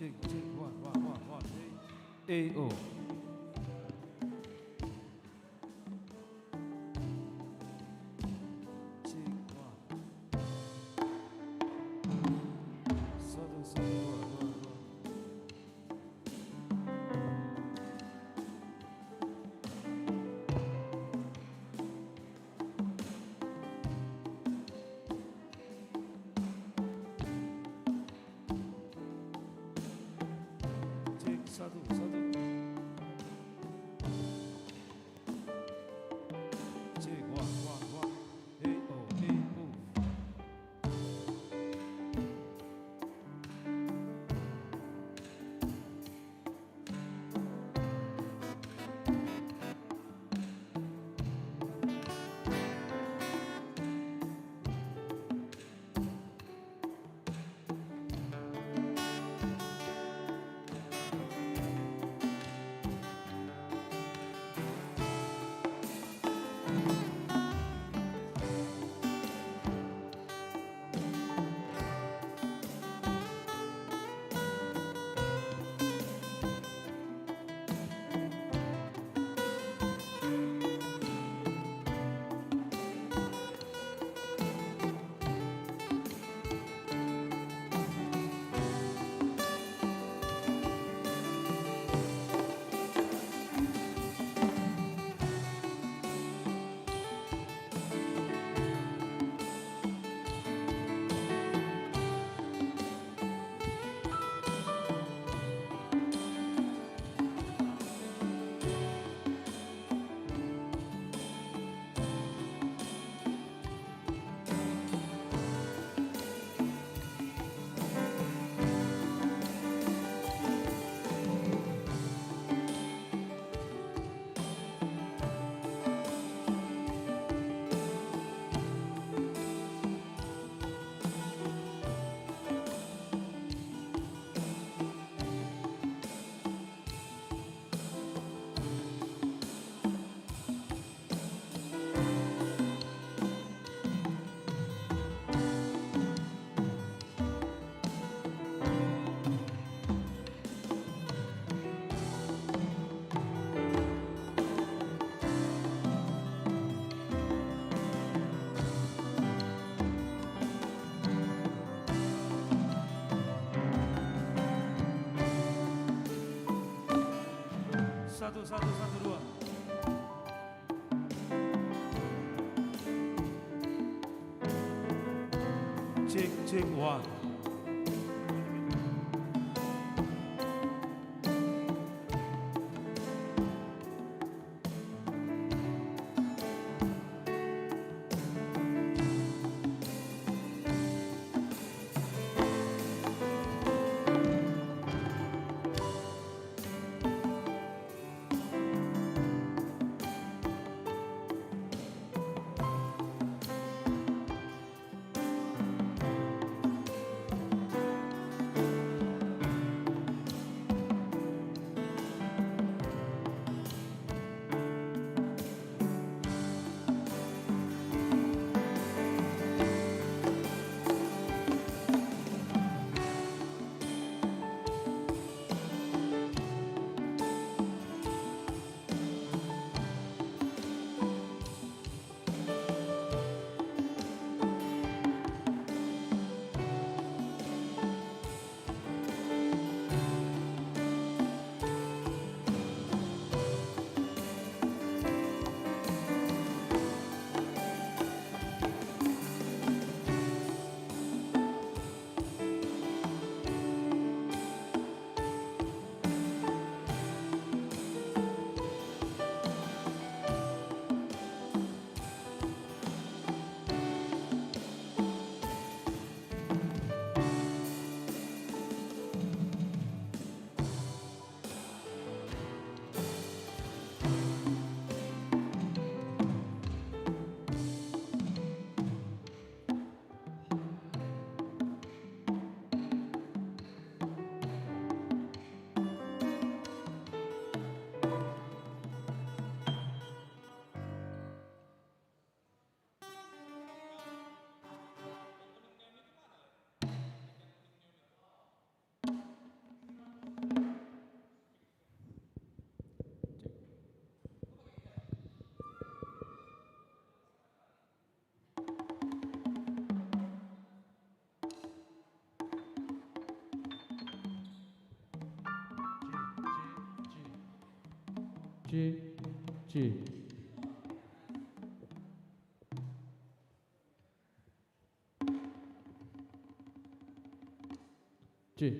Check, check, one. A-O. Check, one. Satu, dua. Check, satu. Check, one. A-O. Satu, dua. Check, one. Cek, cek. Cek.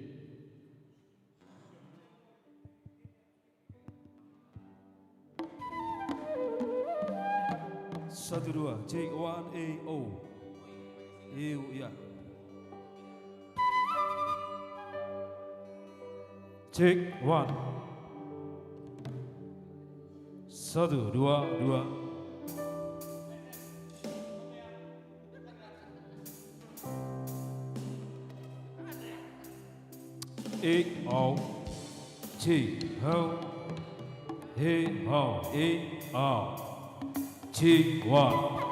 Satu dua, cek one A O. Ya. Cek one. Satu dua dua. A O. Cek ho. He ho A O. Cek one.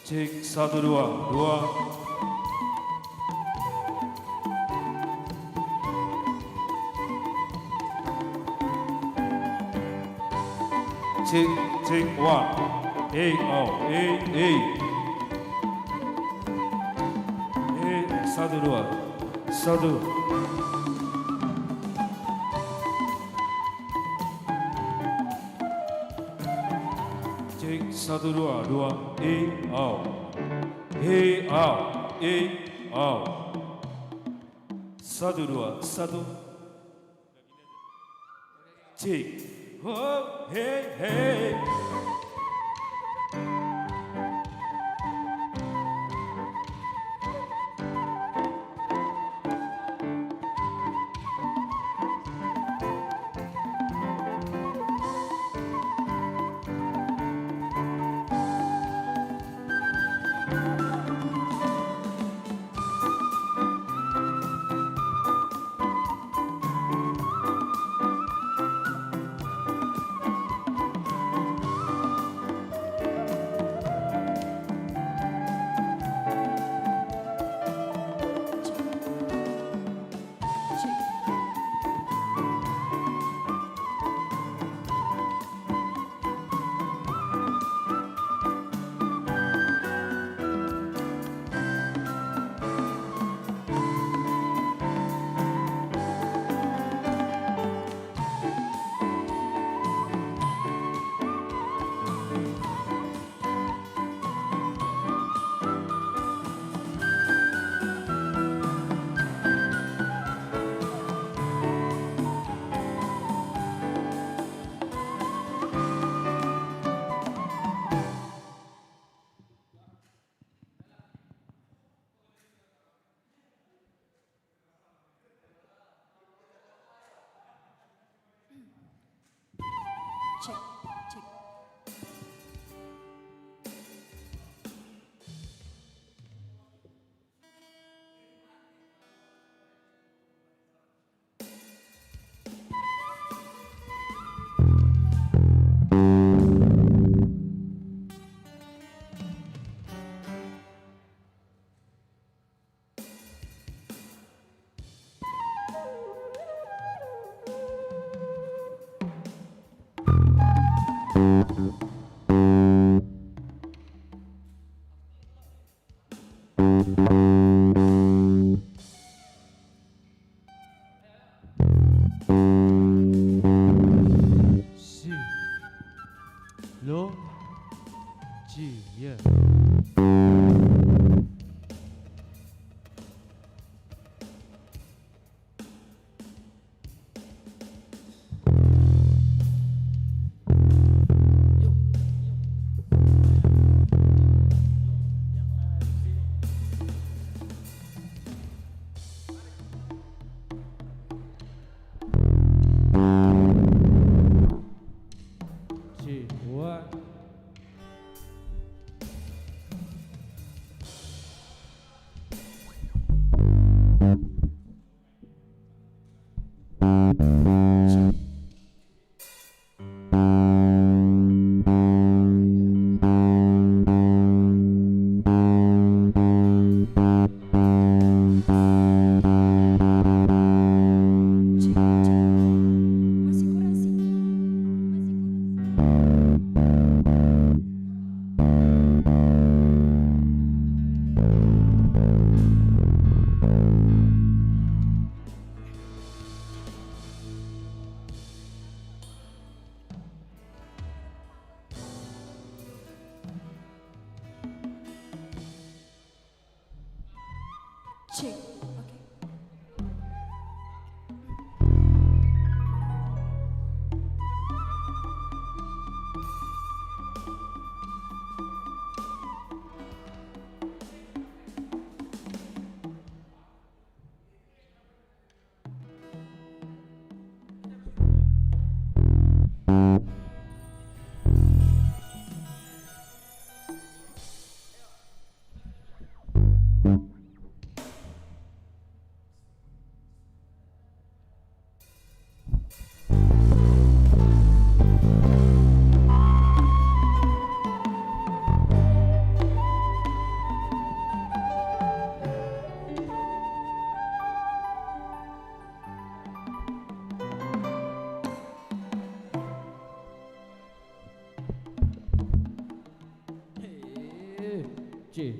Cek satu dua dua. Cek cek one. A O A satu dua satu. Cek satu dua dua. Satu dua satu. Cek. Oh, hey hey. Cek, cek. Cek. Oke. C.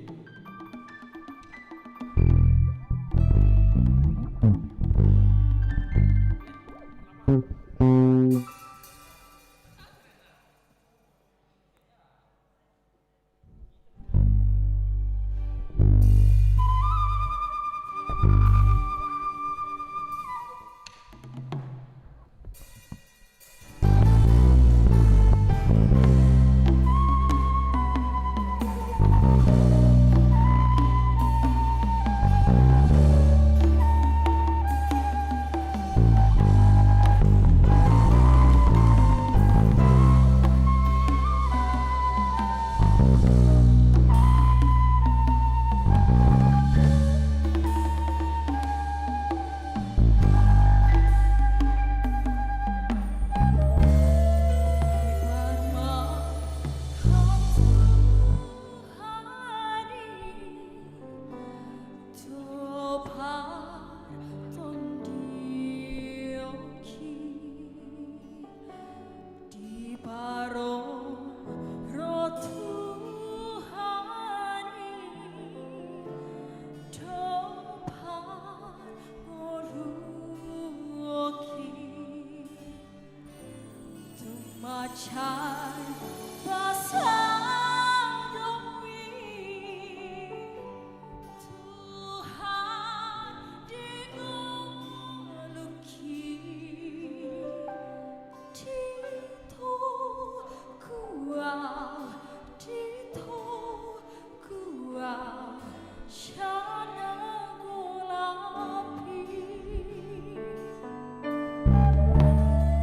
Macan pasang demi Tuhan dinguluki Dito kuah Syana gulapi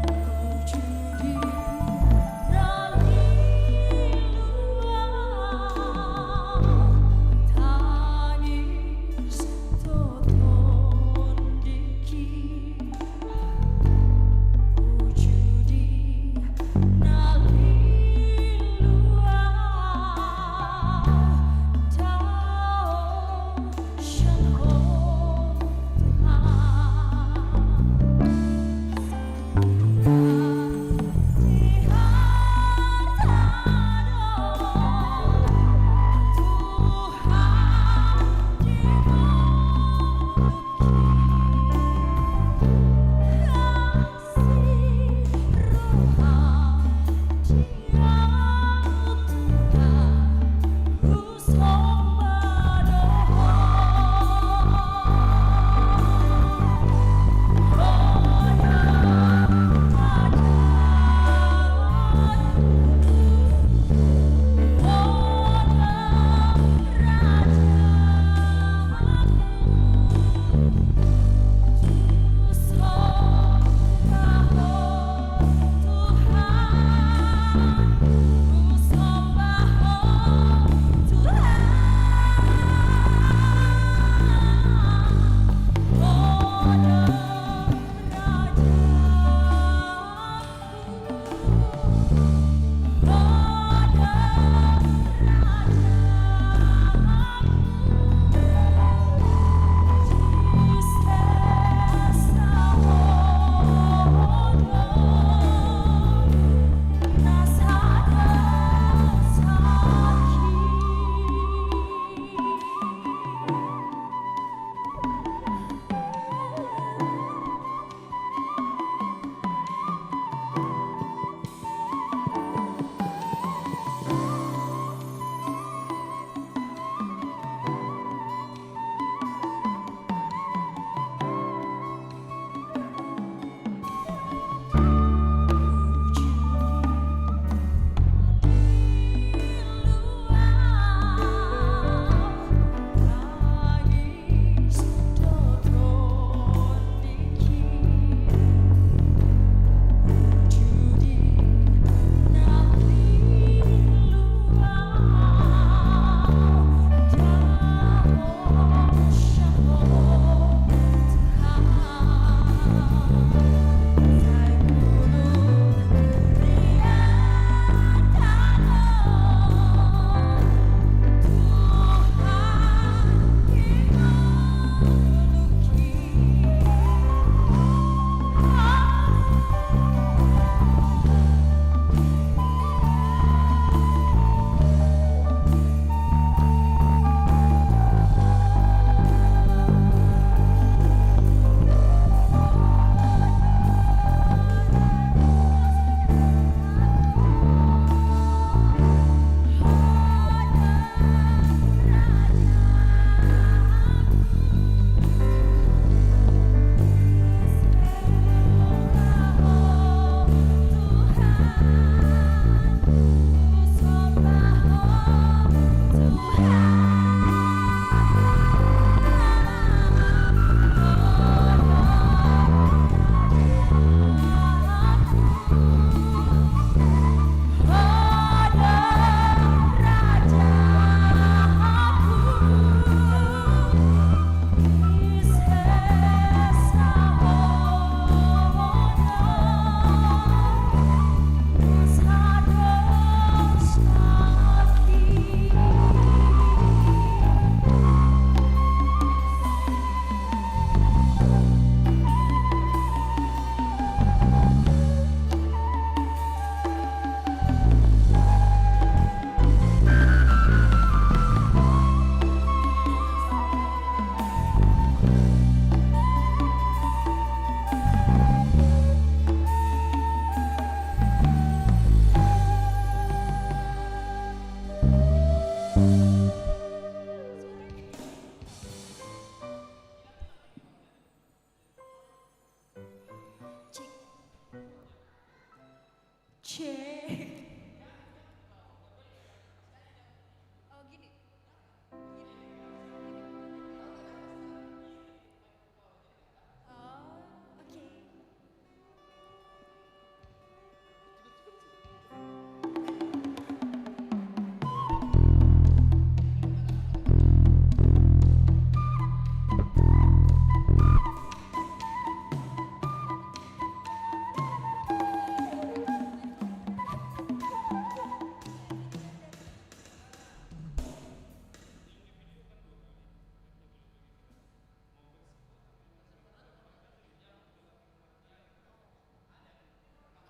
Kau judi Oh gini. Oh, oke.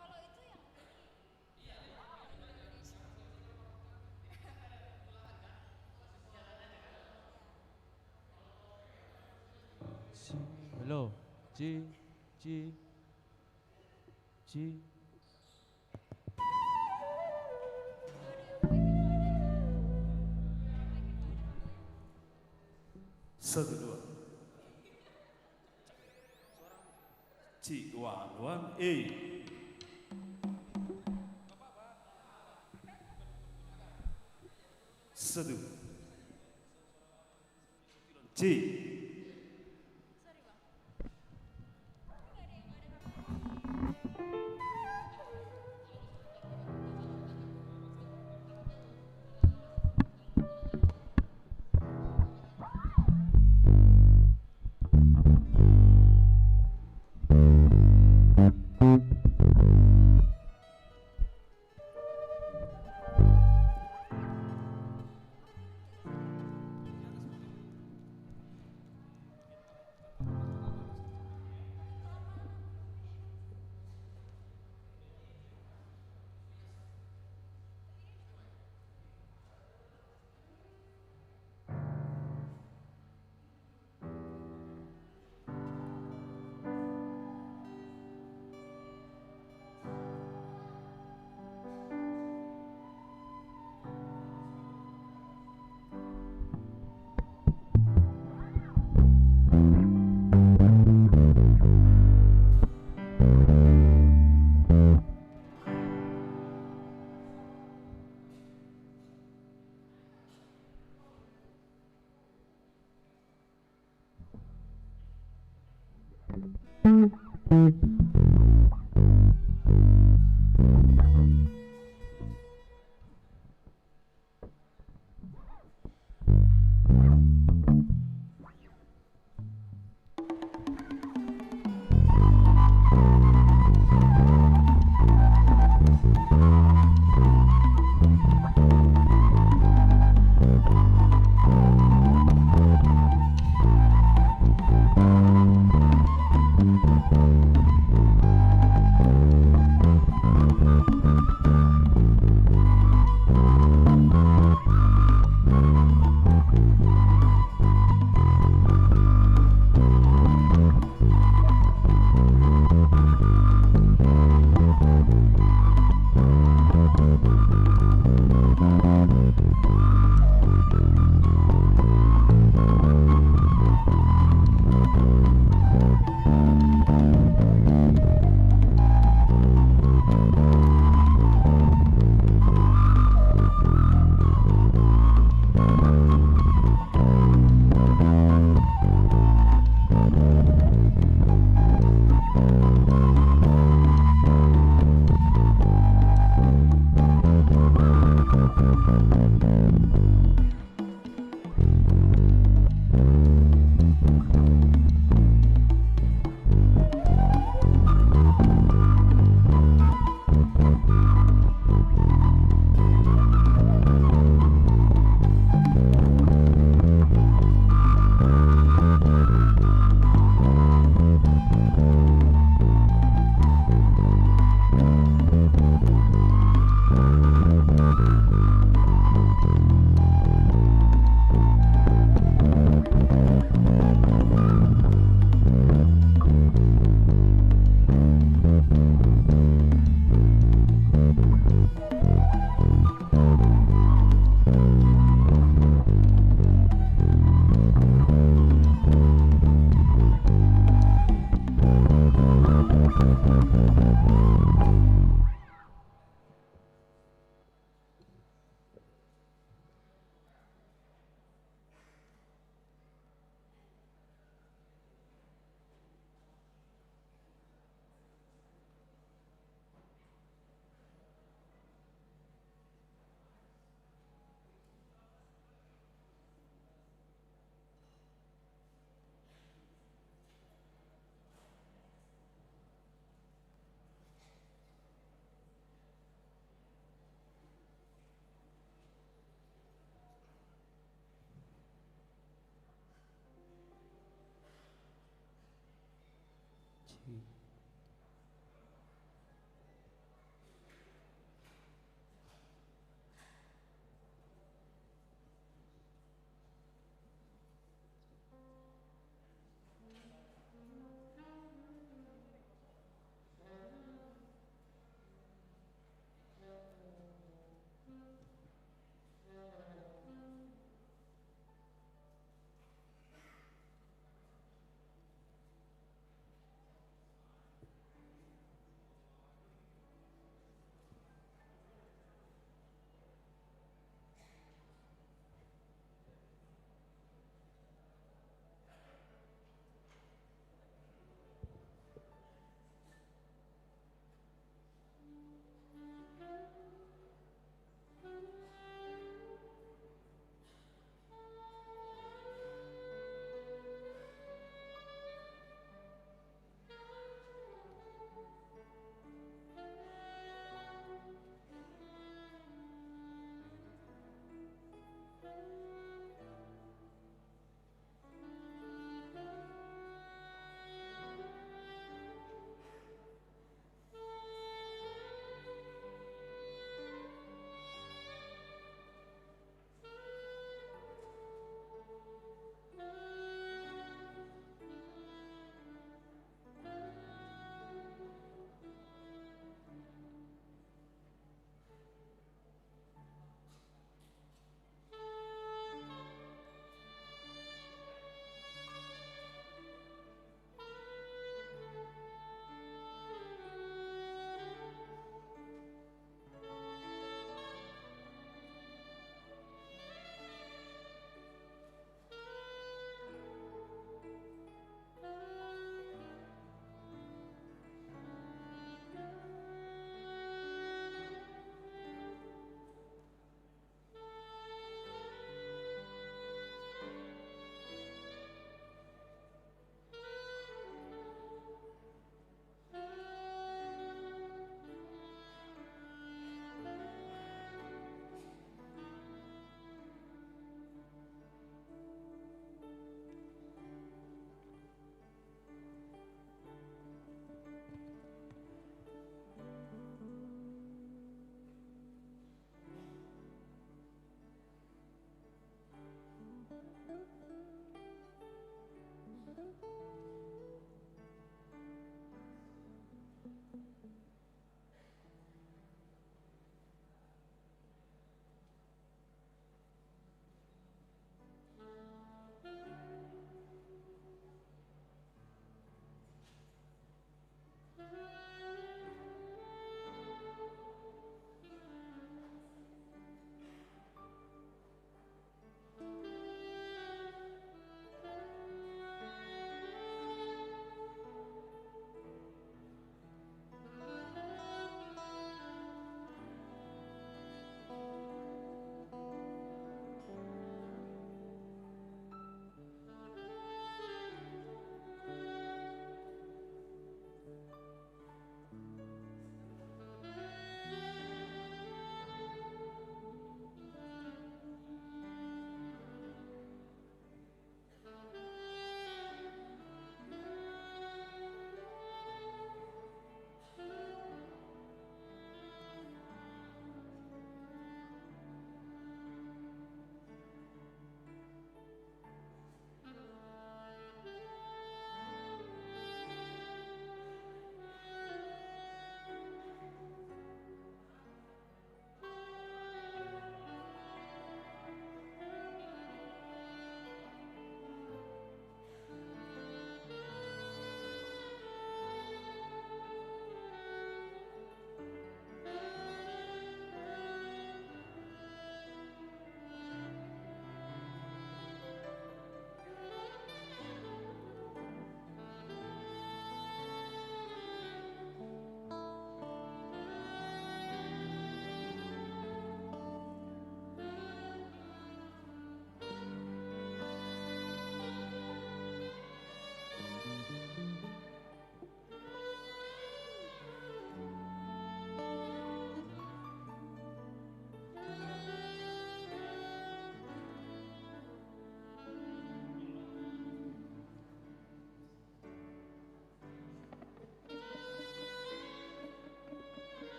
Kalau itu yang Hello. G. G. G. Satu dua. C one A. Satu. C. sorry bang. Enggak ada yang ada.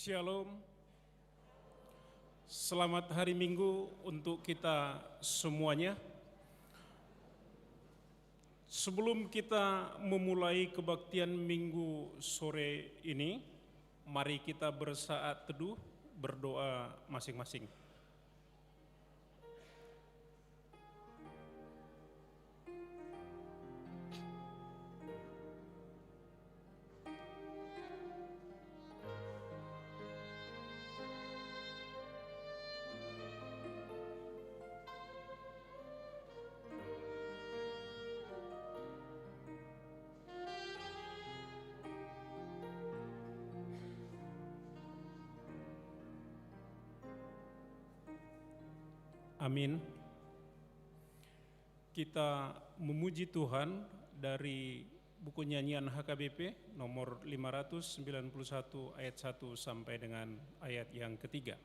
Shalom. Selamat hari Minggu untuk kita semuanya. Sebelum kita memulai kebaktian Minggu sore ini, mari kita bersaat teduh, berdoa masing-masing. Amin. Kita memuji Tuhan dari buku nyanyian HKBP nomor 591 ayat 1 sampai dengan ayat yang ketiga.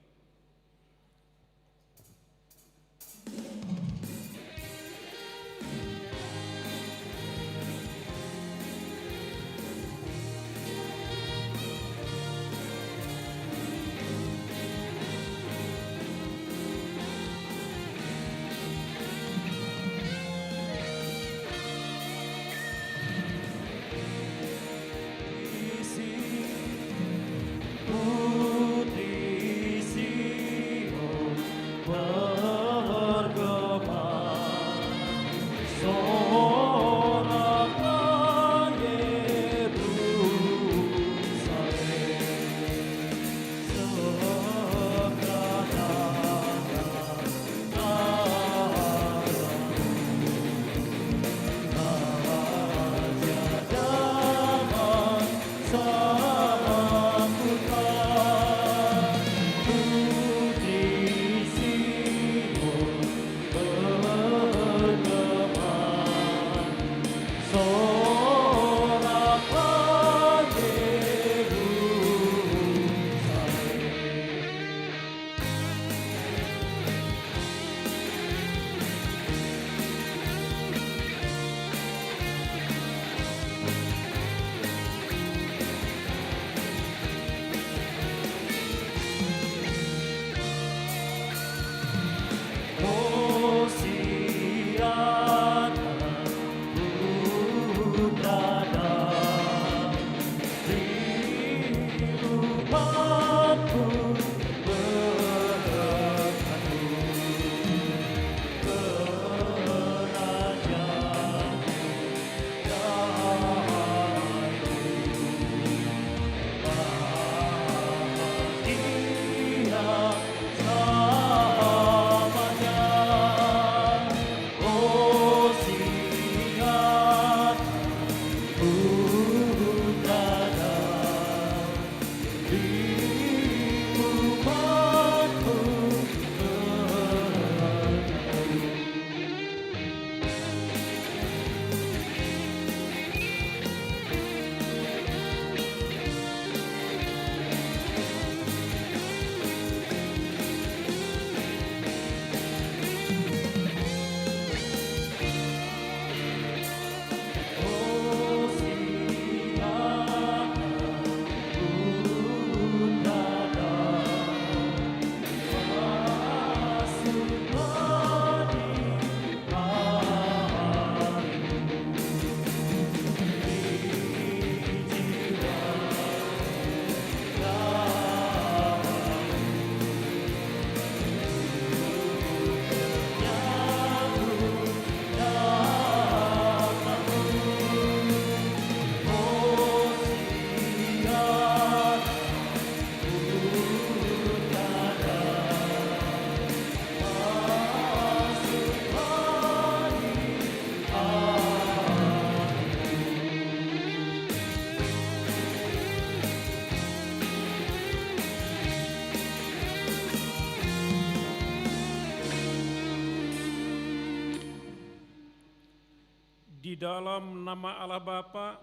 Di dalam nama Allah Bapa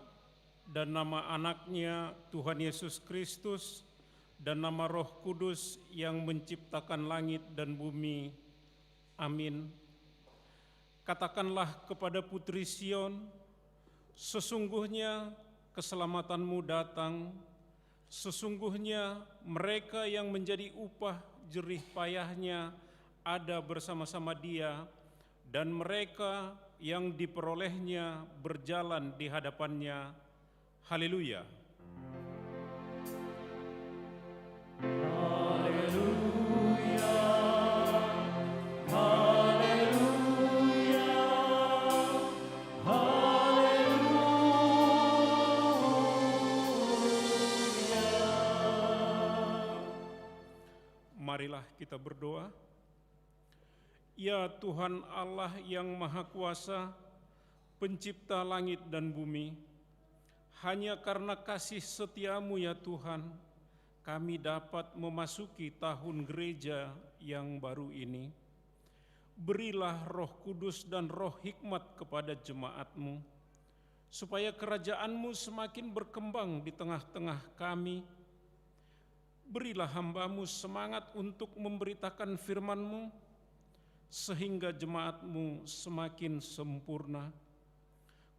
dan nama anaknya Tuhan Yesus Kristus dan nama Roh Kudus yang menciptakan langit dan bumi. Amin. Katakanlah kepada Putri Sion, sesungguhnya keselamatanmu datang, Sesungguhnya mereka yang menjadi upah jerih payahnya ada bersama-sama Dia, dan mereka yang diperolehnya berjalan di hadapannya. Haleluya. Marilah kita berdoa. Ya Tuhan Allah yang Maha Kuasa, Pencipta langit dan bumi, hanya karena kasih setiamu ya Tuhan, kami dapat memasuki tahun gereja yang baru ini. Berilah Roh Kudus dan Roh hikmat kepada jemaat-Mu, supaya kerajaan-Mu semakin berkembang di tengah-tengah kami. Berilah hamba-Mu semangat untuk memberitakan firman-Mu, sehingga jemaat-Mu semakin sempurna.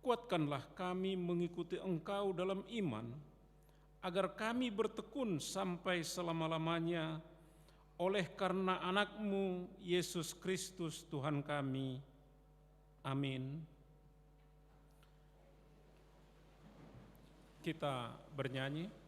Kuatkanlah kami mengikuti Engkau dalam iman, agar kami bertekun sampai selama-lamanya, oleh karena anak-Mu, Yesus Kristus Tuhan kami. Amin. Kita bernyanyi.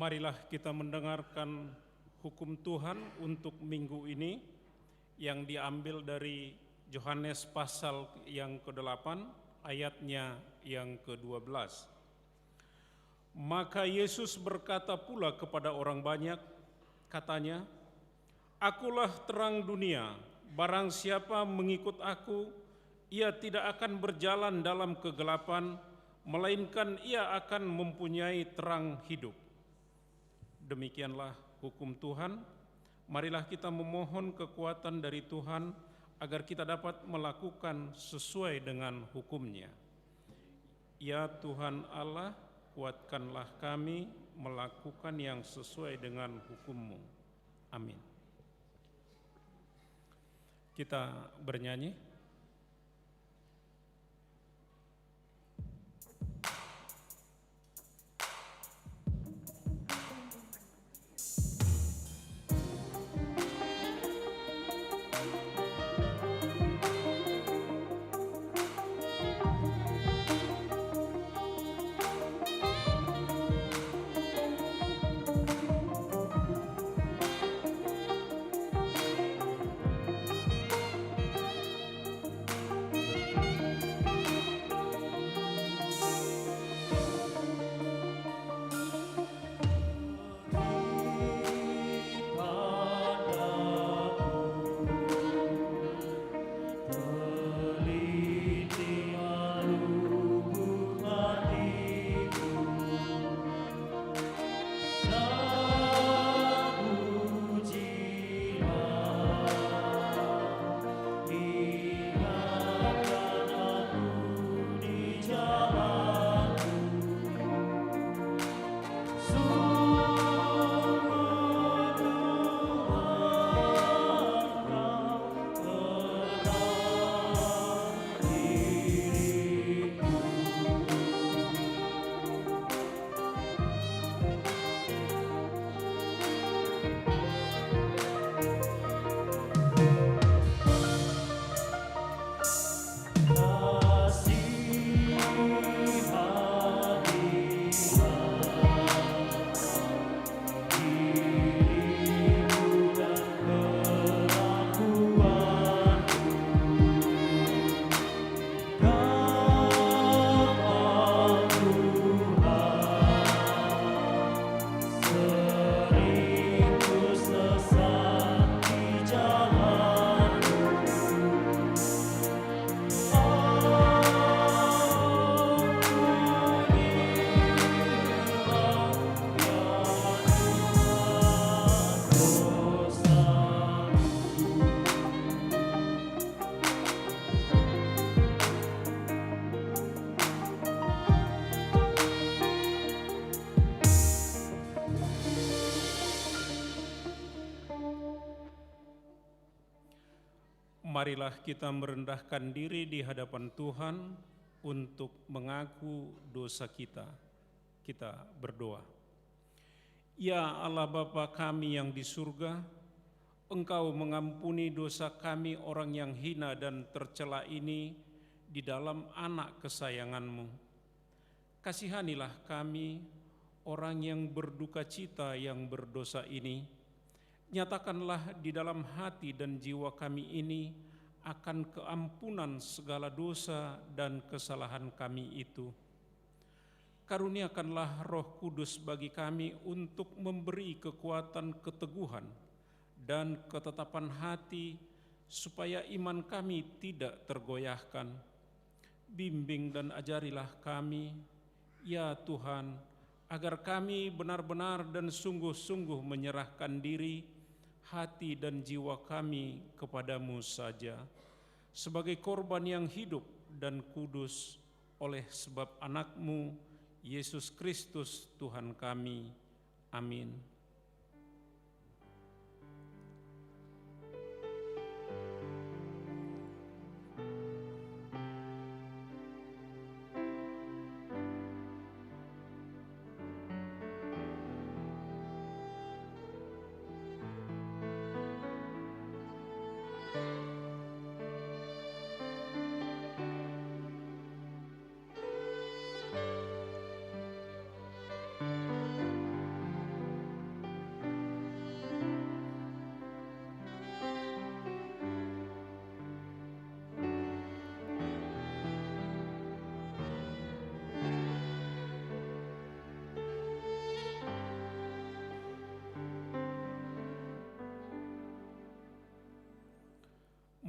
Marilah kita mendengarkan hukum Tuhan untuk minggu ini yang diambil dari Yohanes pasal yang ke-8 ayatnya yang ke-12. Maka Yesus berkata pula kepada orang banyak, katanya, "Akulah terang dunia, barang siapa mengikut aku, ia tidak akan berjalan dalam kegelapan, melainkan ia akan mempunyai terang hidup." Demikianlah hukum Tuhan. Marilah kita memohon kekuatan dari Tuhan agar kita dapat melakukan sesuai dengan hukum-Nya. Ya Tuhan Allah, kuatkanlah kami melakukan yang sesuai dengan hukum-Mu. Amin. Kita bernyanyi. Marilah kita merendahkan diri di hadapan Tuhan untuk mengaku dosa kita. Kita berdoa. Ya Allah Bapa kami yang di surga, Engkau mengampuni dosa kami orang yang hina dan tercela ini di dalam anak kesayangan-Mu. Kasihanilah kami, orang yang berduka cita yang berdosa ini. Nyatakanlah di dalam hati dan jiwa kami ini akan keampunan segala dosa dan kesalahan kami itu. Karuniakanlah Roh Kudus bagi kami untuk memberi kekuatan keteguhan dan ketetapan hati supaya iman kami tidak tergoyahkan. Bimbing dan ajarilah kami, ya Tuhan, agar kami benar-benar dan sungguh-sungguh menyerahkan diri, hati dan jiwa kami kepadamu saja, sebagai korban yang hidup dan kudus oleh sebab anak-Mu, Yesus Kristus Tuhan kami. Amin.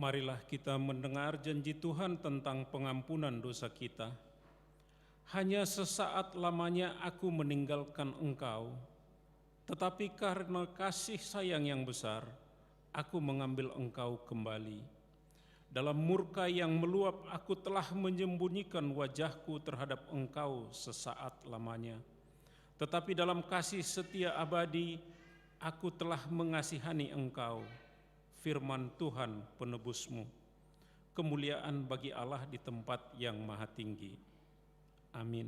Marilah kita mendengar janji Tuhan tentang pengampunan dosa kita. Hanya sesaat lamanya aku meninggalkan engkau, tetapi karena kasih sayang yang besar, aku mengambil engkau kembali. Dalam murka yang meluap, aku telah menyembunyikan wajahku terhadap engkau sesaat lamanya. Tetapi dalam kasih setia abadi, aku telah mengasihani engkau. Firman Tuhan penebusmu. Kemuliaan bagi Allah di tempat yang maha tinggi. Amin.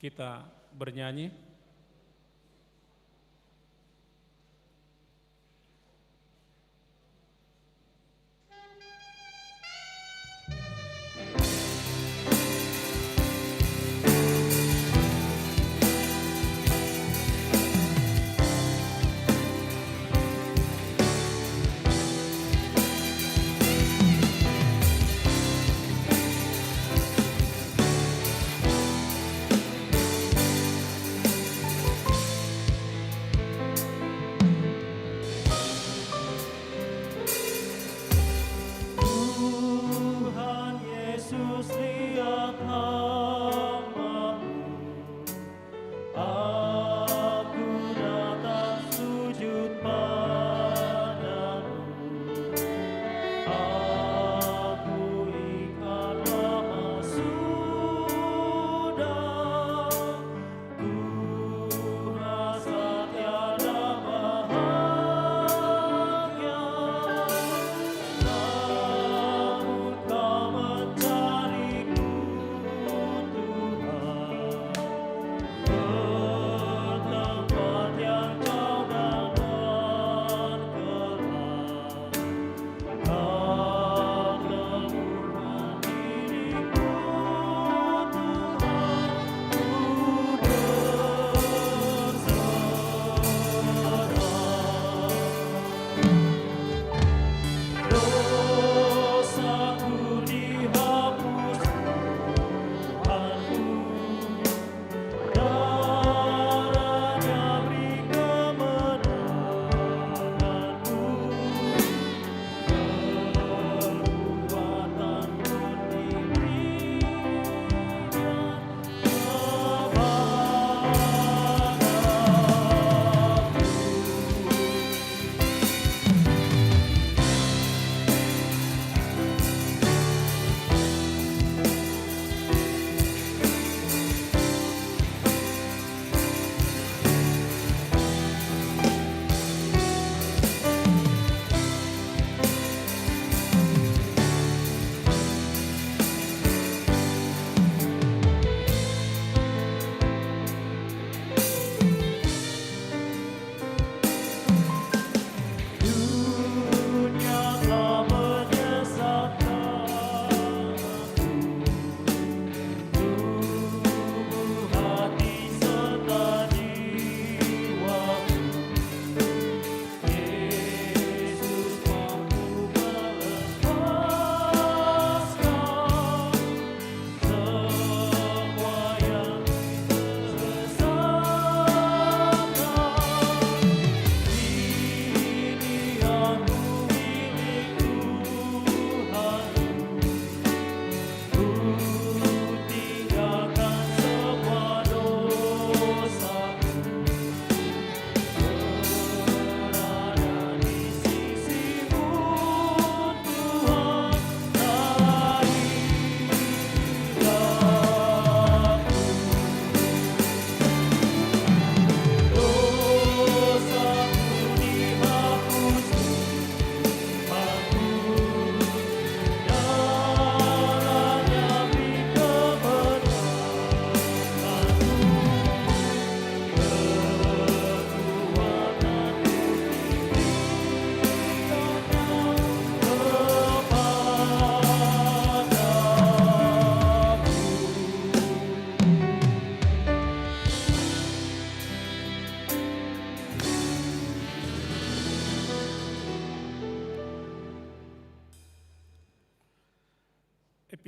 Kita bernyanyi.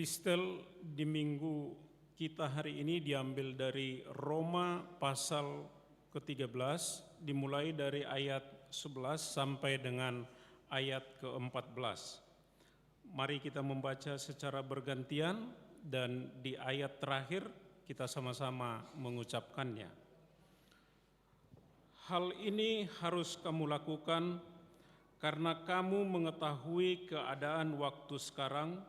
Epistel di minggu kita hari ini diambil dari Roma pasal ke-13, dimulai dari ayat 11 sampai dengan ayat ke-14. Mari kita membaca secara bergantian dan di ayat terakhir kita sama-sama mengucapkannya. Hal ini harus kamu lakukan karena kamu mengetahui keadaan waktu sekarang,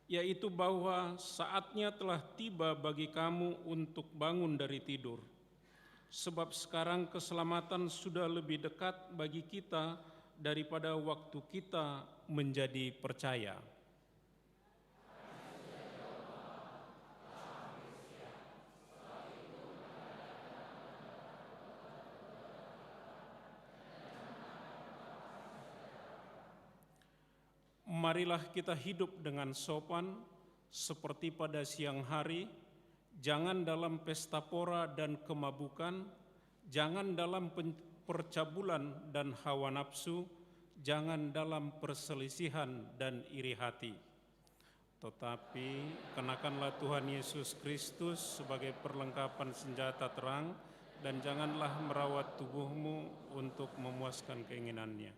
yaitu bahwa saatnya telah tiba bagi kamu untuk bangun dari tidur. Sebab sekarang keselamatan sudah lebih dekat bagi kita daripada waktu kita menjadi percaya. Marilah kita hidup dengan sopan seperti pada siang hari, jangan dalam pesta pora dan kemabukan, jangan dalam percabulan dan hawa nafsu, jangan dalam perselisihan dan iri hati. Tetapi kenakanlah Tuhan Yesus Kristus sebagai perlengkapan senjata terang, dan janganlah merawat tubuhmu untuk memuaskan keinginannya.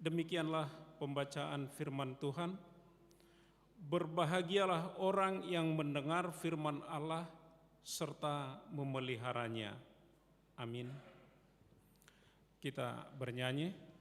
Demikianlah pembacaan firman Tuhan. Berbahagialah orang yang mendengar firman Allah serta memeliharanya. Amin. Kita bernyanyi.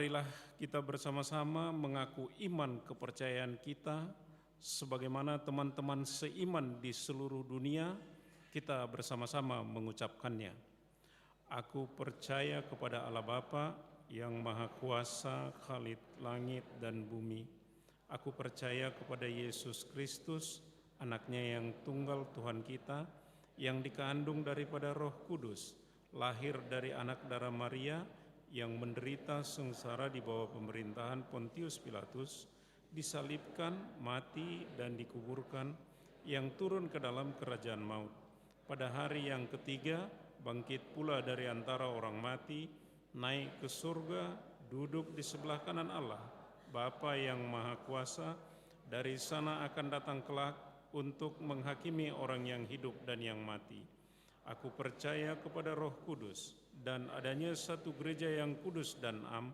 marilah kita bersama-sama mengaku iman kepercayaan kita sebagaimana teman-teman seiman di seluruh dunia kita bersama-sama mengucapkannya. Aku percaya kepada Allah Bapa yang Maha Kuasa, Khalid langit dan bumi. Aku percaya kepada Yesus Kristus, anaknya yang tunggal Tuhan kita, yang dikandung daripada Roh Kudus, lahir dari anak darah Maria, yang menderita sengsara di bawah pemerintahan Pontius Pilatus, disalibkan, mati, dan dikuburkan, yang turun ke dalam kerajaan maut. Pada hari yang ketiga, bangkit pula dari antara orang mati, naik ke surga, duduk di sebelah kanan Allah, Bapa yang Maha Kuasa. Dari sana akan datang kelak untuk menghakimi orang yang hidup dan yang mati. Aku percaya kepada Roh Kudus dan adanya satu gereja yang kudus dan am,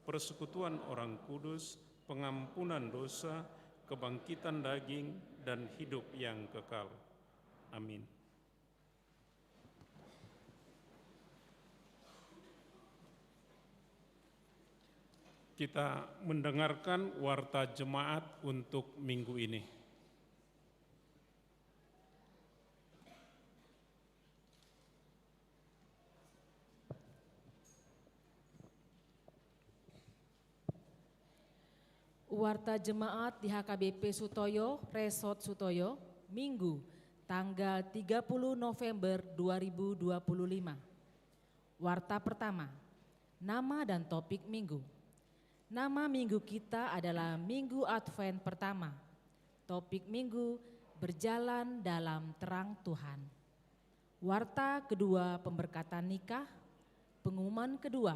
persekutuan orang kudus, pengampunan dosa, kebangkitan daging, dan hidup yang kekal. Amin. Kita mendengarkan warta jemaat untuk minggu ini. Warta jemaat di HKBP Sutoyo, Resort Sutoyo, Minggu, tanggal 30 November 2025. Warta pertama, nama dan topik minggu. Nama minggu kita adalah Minggu Advent pertama. Topik minggu, berjalan dalam terang Tuhan. Warta kedua, pemberkatan nikah. Pengumuman kedua,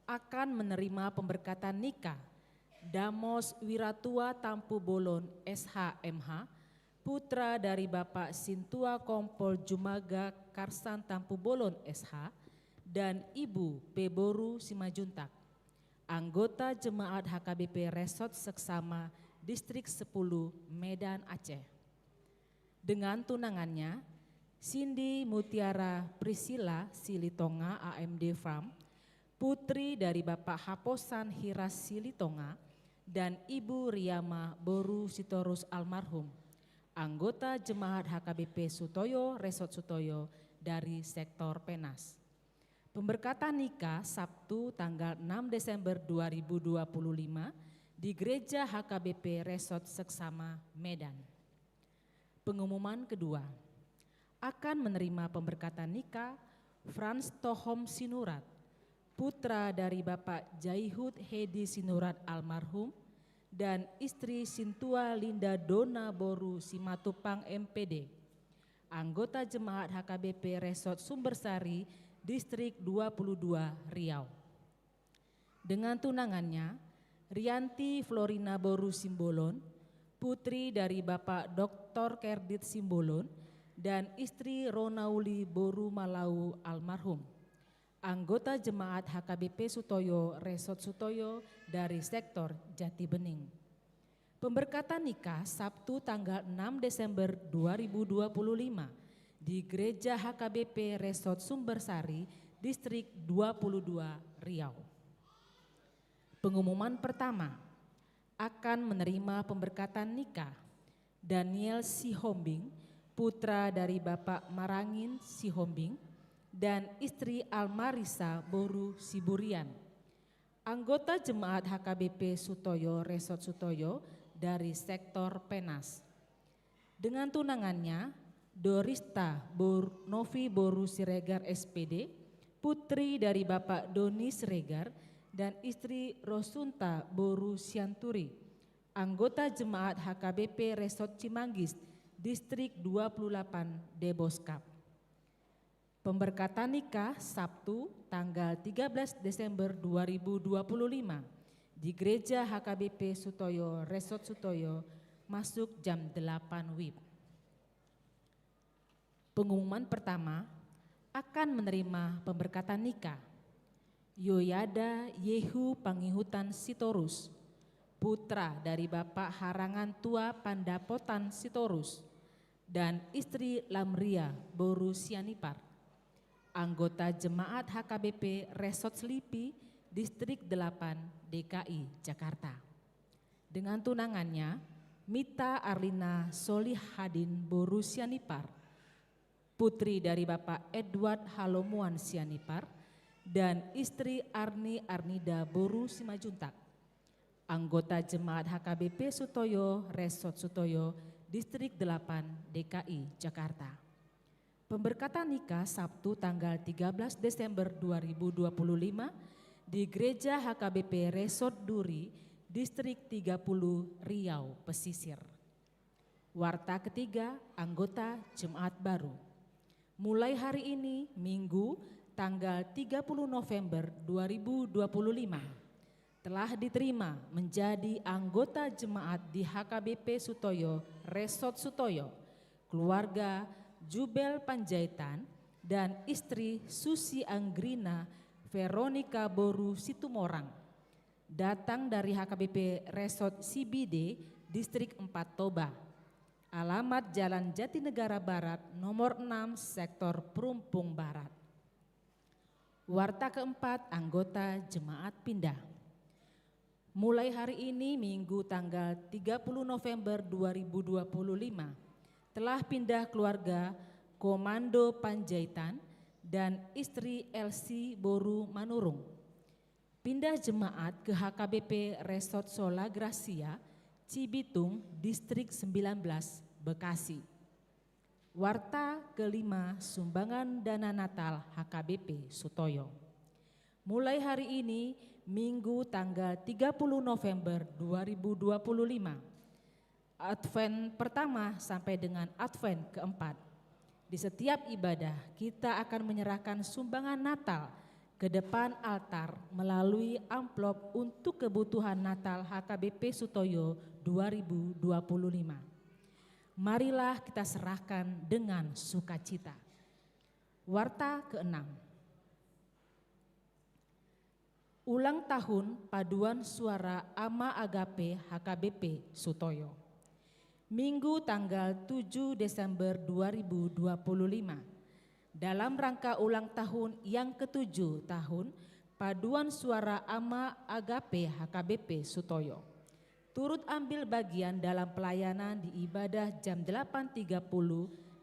akan menerima pemberkatan nikah Damos Wiratua Tampu Bolon SHMH, putra dari Bapak Sintua Kompol Jumaga Karsan Tampu Bolon SH dan Ibu Peboru Simajuntak, anggota jemaat HKBP Resort Seksama Distrik 10 Medan Aceh. Dengan tunangannya, Cindy Mutiara Priscilla Silitonga AMD Farm, putri dari Bapak Haposan Hiras Silitonga, dan Ibu Riyama Boru Sitorus almarhum, anggota jemaat HKBP Sutoyo, Resort Sutoyo dari sektor Penas. Pemberkatan nikah Sabtu tanggal 6 Desember 2025 di Gereja HKBP Resort Seksama Medan. Pengumuman kedua, akan menerima pemberkatan nikah Frans Tohom Sinurat, putra dari Bapak Jaihud Hedi Sinurat almarhum dan istri Sintua Linda Dona Boru Simatupang MPD, anggota jemaat HKBP Resort Sumbersari Distrik 22 Riau. Dengan tunangannya, Rianti Florina Boru Simbolon, putri dari Bapak Dr. Kerdit Simbolon dan istri Ronauli Boru Malau almarhum, anggota jemaat HKBP Sutoyo, Resort Sutoyo dari sektor Jati Bening. Pemberkatan nikah Sabtu tanggal 6 Desember 2025 di Gereja HKBP Resort Sumbersari, Distrik 22 Riau. Pengumuman pertama, akan menerima pemberkatan nikah Daniel Sihombing, putra dari Bapak Marangin Sihombing dan istri Almarisa Boru Siburian, anggota jemaat HKBP Sutoyo, Resort Sutoyo dari sektor Penas. Dengan tunangannya, Dorista Novi Boru Siregar SPD, putri dari Bapak Doni Siregar dan istri Rosunta Boru Sianturi, anggota jemaat HKBP Resort Cimanggis, Distrik 28 Deboskap. Pemberkatan nikah Sabtu tanggal 13 Desember 2025 di Gereja HKBP Sutoyo, Resort Sutoyo, masuk jam 8 WIB. Pengumuman pertama, akan menerima pemberkatan nikah Yoyada Yehu Pangihutan Sitorus, putra dari Bapak Harangan Tua Pandapotan Sitorus dan istri Lamria Boru Sianipar, anggota jemaat HKBP Resort Selipi, Distrik 8 DKI Jakarta. Dengan tunangannya, Mita Arlina Solihadin Boru Sianipar, putri dari Bapak Edward Halomuan Sianipar, dan istri Arni Arnida Boru Simajuntak, anggota Jemaat HKBP Sutoyo Resort Sutoyo, Distrik 8 DKI Jakarta. Pemberkatan nikah Sabtu tanggal 13 Desember 2025 di Gereja HKBP Resort Duri, Distrik 30 Riau Pesisir. Warta ketiga, anggota Jemaat Baru. Mulai hari ini, Minggu, tanggal 30 November 2025, telah diterima menjadi anggota jemaat di HKBP Sutoyo Resort Sutoyo, keluarga Jubel Panjaitan dan istri Susi Anggrina Veronica Boru Situmorang, datang dari HKBP Resort CBD Distrik 4 Toba. Alamat Jalan Jatinegara Barat nomor 6 Sektor Perumpung Barat. Warta keempat, anggota Jemaat Pindah. Mulai hari ini Minggu tanggal 30 November 2025 telah pindah keluarga Komando Panjaitan dan istri Elsie Boru Manurung. Pindah jemaat ke HKBP Resort Sola Gracia, Cibitung, Distrik 19, Bekasi. Warta kelima, sumbangan dana Natal HKBP Sutoyo. Mulai hari ini, Minggu tanggal 30 November 2025, Advent pertama sampai dengan Advent keempat. Di setiap ibadah kita akan menyerahkan sumbangan Natal ke depan altar melalui amplop untuk kebutuhan Natal HKBP Sutoyo 2025. Marilah kita serahkan dengan sukacita. Warta keenam. Ulang tahun Paduan Suara Ama Agape HKBP Sutoyo. Minggu tanggal 7 Desember 2025. Dalam rangka ulang tahun yang ke-7 tahun Paduan Suara Ama Agape HKBP Sutoyo, turut ambil bagian dalam pelayanan di ibadah jam 8.30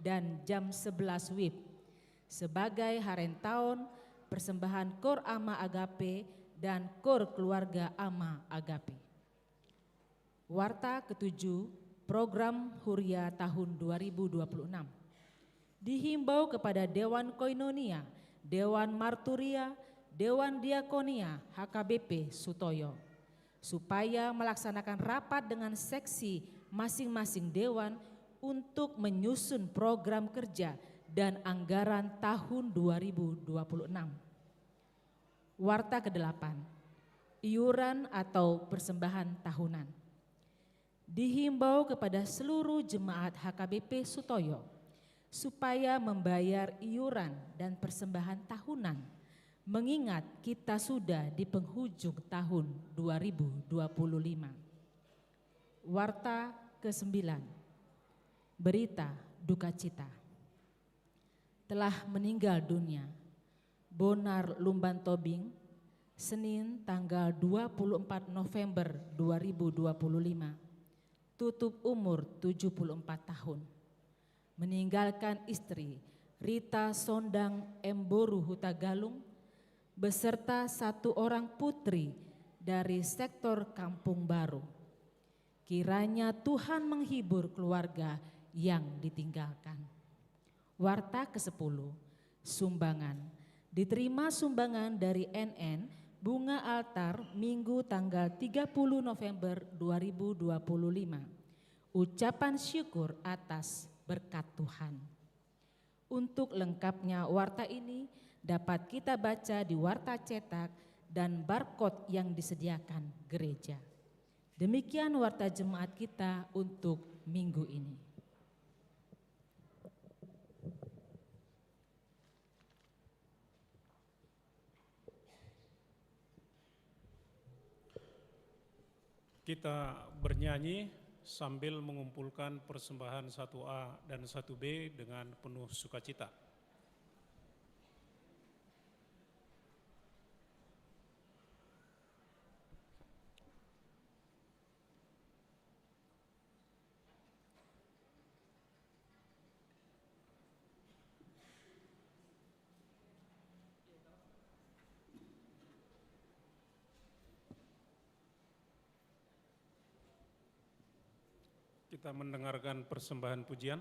dan jam 11 WIB sebagai harentaun persembahan Kor Ama Agape dan Kor Keluarga Ama Agape. Warta ke-7, Program Huria tahun 2026. Dihimbau kepada Dewan Koinonia, Dewan Marturia, Dewan Diakonia HKBP Sutoyo, supaya melaksanakan rapat dengan seksi masing-masing dewan untuk menyusun program kerja dan anggaran tahun 2026. Warta ke-8, iuran atau persembahan tahunan. Dihimbau kepada seluruh jemaat HKBP Sutoyo supaya membayar iuran dan persembahan tahunan, mengingat kita sudah di penghujung tahun 2025. Warta ke-9, berita duka cita. Telah meninggal dunia Bonar Lumban Tobing, Senin tanggal 24 November 2025, tutup umur 74 tahun. Meninggalkan istri Rita Sondang Emboru Hutagalung beserta 1 orang putri dari sektor Kampung Baru. Kiranya Tuhan menghibur keluarga yang ditinggalkan. Warta ke-10, sumbangan. Diterima sumbangan dari NN Bunga Altar Minggu tanggal 30 November 2025. Ucapan syukur atas berkat Tuhan. Untuk lengkapnya warta ini dapat kita baca di warta cetak dan barcode yang disediakan gereja. Demikian warta jemaat kita untuk minggu ini. Kita bernyanyi sambil mengumpulkan persembahan 1A dan 1B dengan penuh sukacita. Kita mendengarkan persembahan pujian.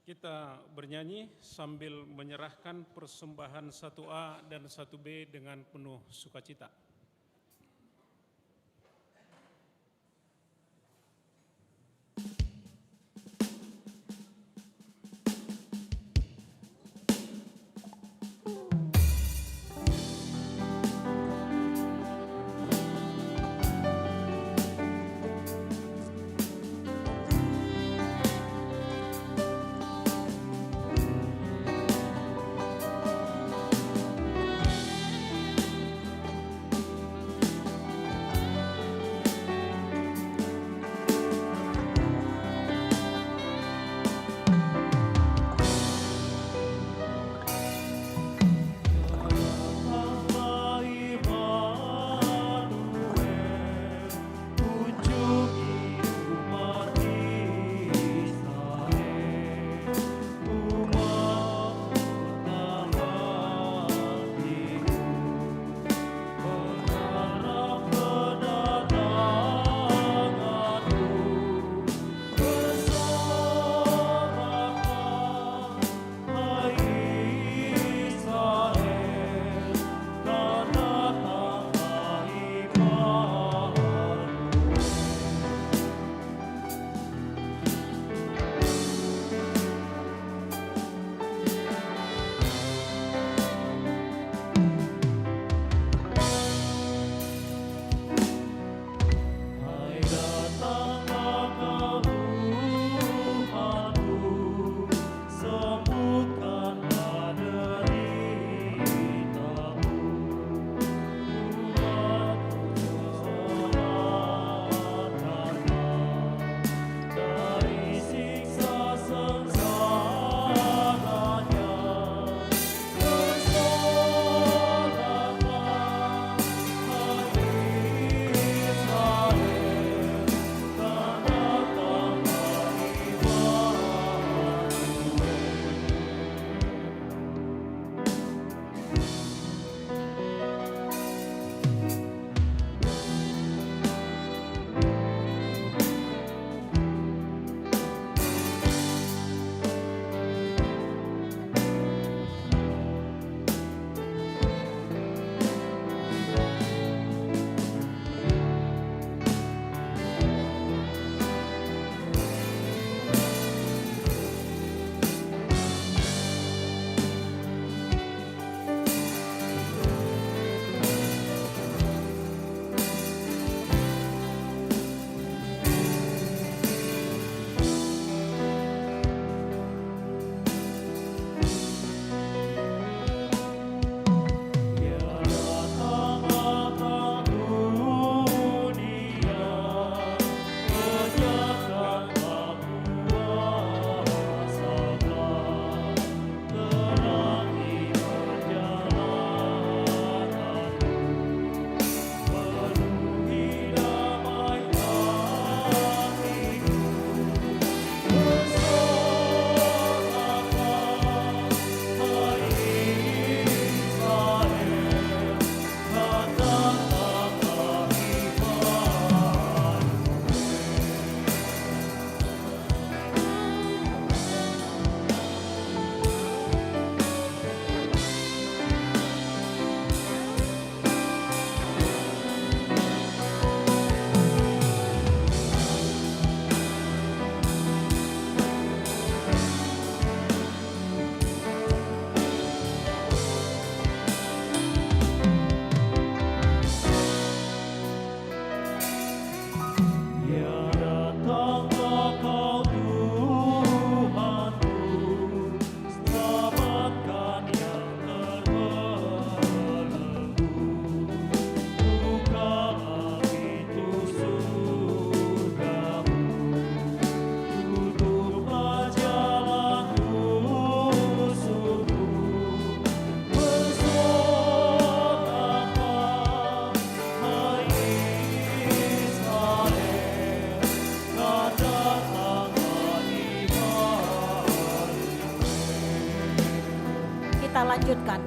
Kita bernyanyi sambil menyerahkan persembahan 1A dan 1B dengan penuh sukacita. Kita lanjutkan.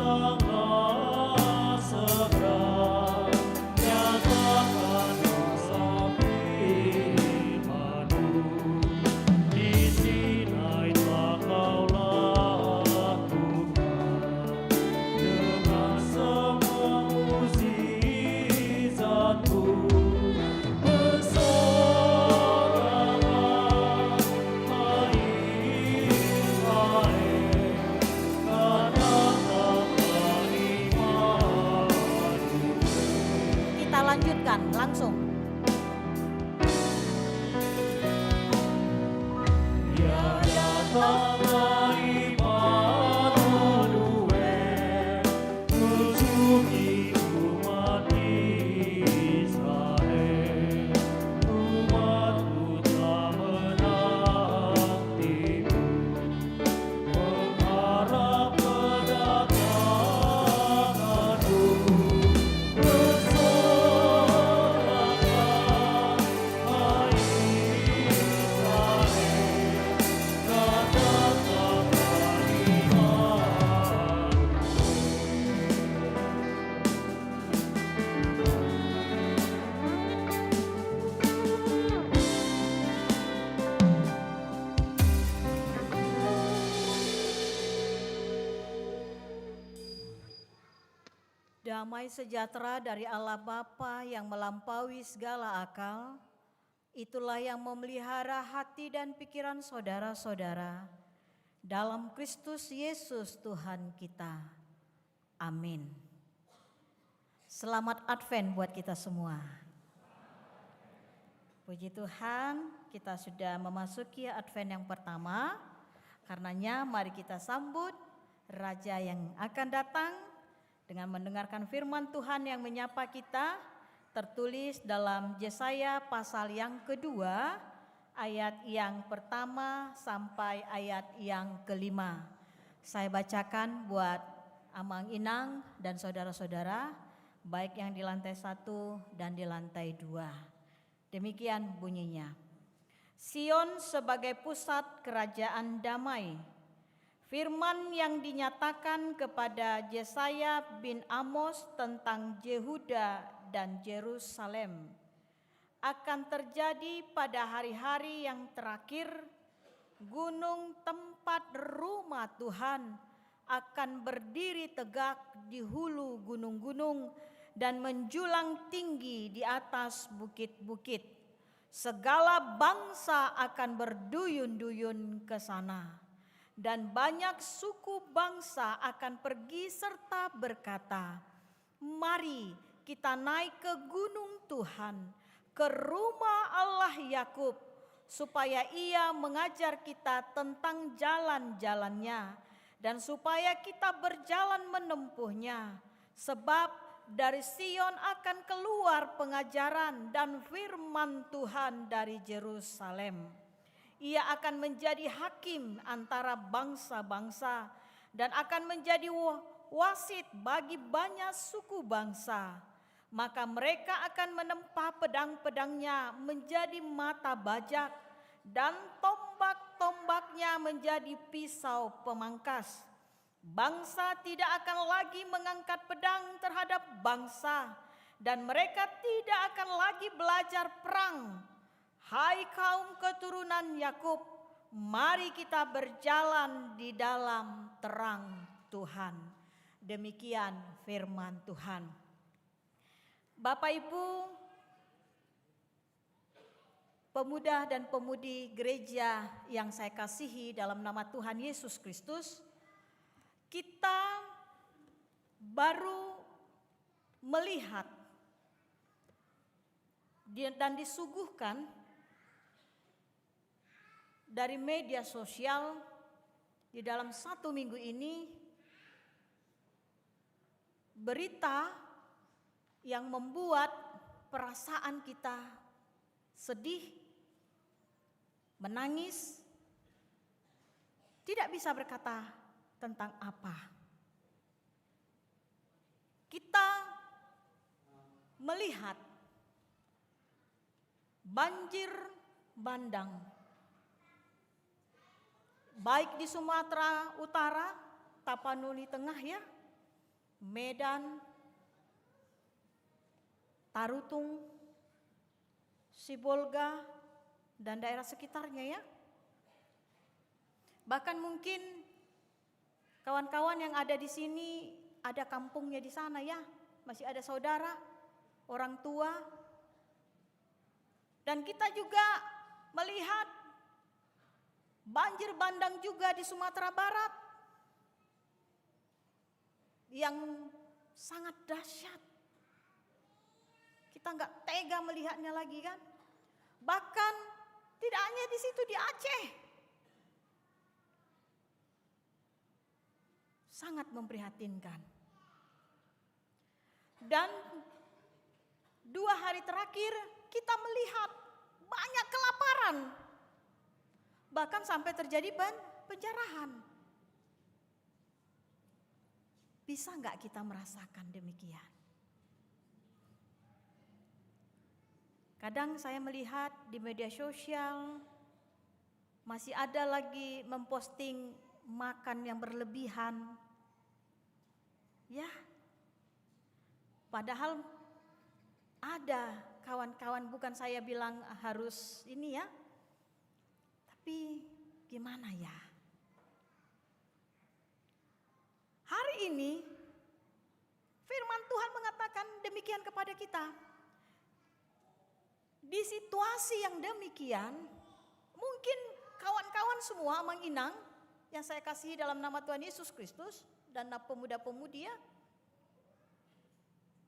datanglah segera, nyatakan dosa firman-Mu. Di Sinai telah Kau lakukan dengan semua mukjizat-Mu. Bersoraklah, hai Israel, katakanlah Immanuel. Kita lanjutkan langsung. Ya datanglah Immanuel, mengunjungi umat Israel. Umat-Mu telah menanti-Mu, mengharap kedatangan-Mu. Bersoraklah, hai Israel, katakanlah Immanuel. Damai sejahtera dari Allah Bapa yang melampaui segala akal, itulah yang memelihara hati dan pikiran saudara-saudara dalam Kristus Yesus Tuhan kita. Amin. Selamat Advent buat kita semua. Puji Tuhan, kita sudah memasuki Advent yang pertama. Karenanya mari kita sambut Raja yang akan datang dengan mendengarkan firman Tuhan yang menyapa kita, tertulis dalam Yesaya pasal yang kedua, ayat yang pertama sampai ayat yang kelima. Saya bacakan buat Amang Inang dan saudara-saudara, baik yang di lantai 1 dan di lantai 2. Demikian bunyinya. Sion sebagai pusat kerajaan damai. Firman yang dinyatakan kepada Yesaya bin Amos tentang Yehuda dan Yerusalem akan terjadi pada hari-hari yang terakhir. Gunung tempat rumah Tuhan akan berdiri tegak di hulu gunung-gunung dan menjulang tinggi di atas bukit-bukit. Segala bangsa akan berduyun-duyun ke sana. Dan banyak suku bangsa akan pergi serta berkata, mari kita naik ke gunung Tuhan, ke rumah Allah Yakub, supaya Ia mengajar kita tentang jalan-jalannya, dan supaya kita berjalan menempuhnya. Sebab dari Sion akan keluar pengajaran dan firman Tuhan dari Yerusalem. Ia akan menjadi hakim antara bangsa-bangsa dan akan menjadi wasit bagi banyak suku bangsa. Maka mereka akan menempa pedang-pedangnya menjadi mata bajak dan tombak-tombaknya menjadi pisau pemangkas. Bangsa tidak akan lagi mengangkat pedang terhadap bangsa dan mereka tidak akan lagi belajar perang. Hai kaum keturunan Yakub, mari kita berjalan di dalam terang Tuhan. Demikian firman Tuhan. Bapak Ibu, pemuda dan pemudi gereja yang saya kasihi dalam nama Tuhan Yesus Kristus, kita baru melihat dan disuguhkan dari media sosial di dalam 1 minggu ini berita yang membuat perasaan kita sedih, menangis, tidak bisa berkata tentang apa. Kita melihat banjir bandang baik di Sumatera Utara, Tapanuli Tengah ya, Medan, Tarutung, Sibolga, dan daerah sekitarnya ya. Bahkan mungkin kawan-kawan yang ada di sini ada kampungnya di sana ya, masih ada saudara, orang tua. Dan kita juga melihat banjir bandang juga di Sumatera Barat yang sangat dahsyat. Kita nggak tega melihatnya lagi kan. Bahkan tidak hanya di situ, di Aceh. Sangat memprihatinkan. Dan 2 hari terakhir kita melihat banyak kelaparan. Bahkan sampai terjadi penjarahan. Bisa nggak kita merasakan demikian? Kadang saya melihat di media sosial masih ada lagi memposting makan yang berlebihan. Ya, padahal ada kawan-kawan, bukan saya bilang harus ini ya, tapi gimana ya? Hari ini firman Tuhan mengatakan demikian kepada kita. Di situasi yang demikian, mungkin kawan-kawan semua menginang yang saya kasihi dalam nama Tuhan Yesus Kristus dan pemuda-pemudi ya.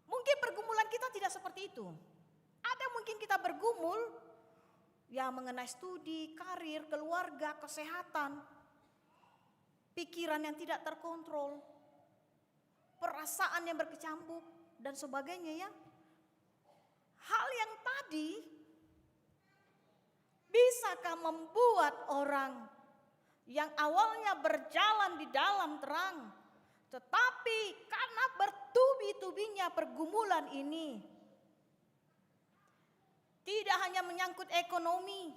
Mungkin pergumulan kita tidak seperti itu. Ada mungkin kita bergumul ya mengenai studi, karir, keluarga, kesehatan, pikiran yang tidak terkontrol, perasaan yang berkecambuk dan sebagainya ya. Hal yang tadi bisakah membuat orang yang awalnya berjalan di dalam terang, tetapi karena bertubi-tubinya pergumulan ini, tidak hanya menyangkut ekonomi,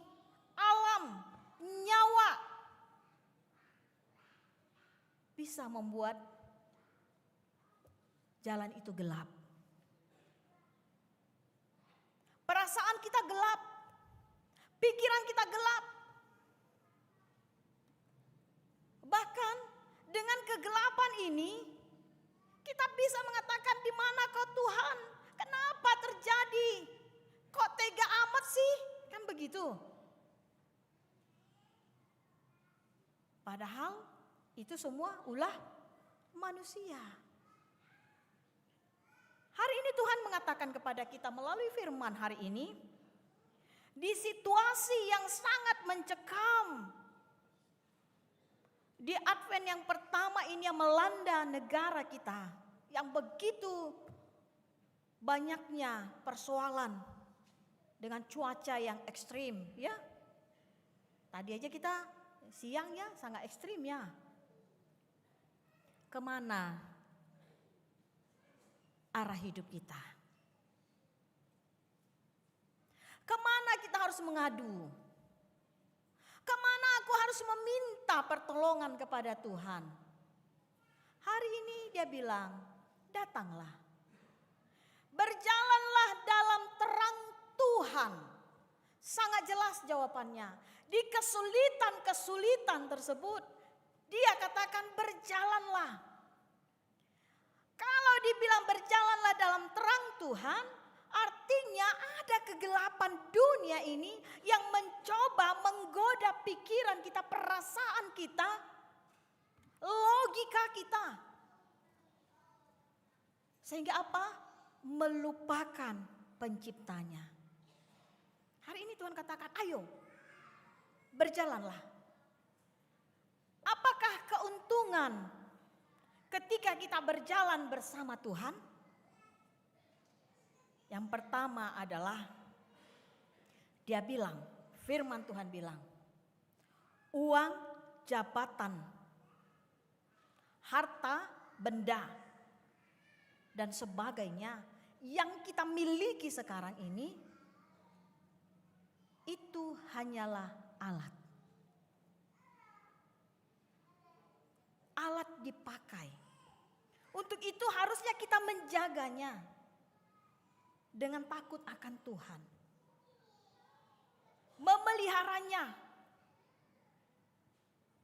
alam, nyawa, bisa membuat jalan itu gelap. Perasaan kita gelap, pikiran kita gelap. Bahkan dengan kegelapan ini, kita bisa mengatakan, di mana kau Tuhan? Kenapa terjadi? Kok tega amat sih? Kan begitu. Padahal itu semua ulah manusia. Hari ini Tuhan mengatakan kepada kita melalui firman hari ini, di situasi yang sangat mencekam, di Advent yang pertama ini yang melanda negara kita, yang begitu banyaknya persoalan dengan cuaca yang ekstrim ya. Tadi aja kita siang ya sangat ekstrim ya. Kemana arah hidup kita? Kemana kita harus mengadu? Kemana aku harus meminta pertolongan kepada Tuhan? Hari ini dia bilang, datanglah. Berjalanlah dalam terang Tuhan. Sangat jelas jawabannya. Di kesulitan-kesulitan tersebut, dia katakan berjalanlah. Kalau dibilang berjalanlah dalam terang Tuhan, artinya ada kegelapan dunia ini yang mencoba menggoda pikiran kita, perasaan kita, logika kita. Sehingga apa? Melupakan penciptanya. Hari ini Tuhan katakan, ayo berjalanlah. Apakah keuntungan ketika kita berjalan bersama Tuhan? Yang pertama adalah dia bilang, firman Tuhan bilang, uang, jabatan, harta, benda, dan sebagainya yang kita miliki sekarang ini, itu hanyalah alat. Alat dipakai Untuk itu harusnya kita menjaganya dengan takut akan Tuhan. Memeliharanya.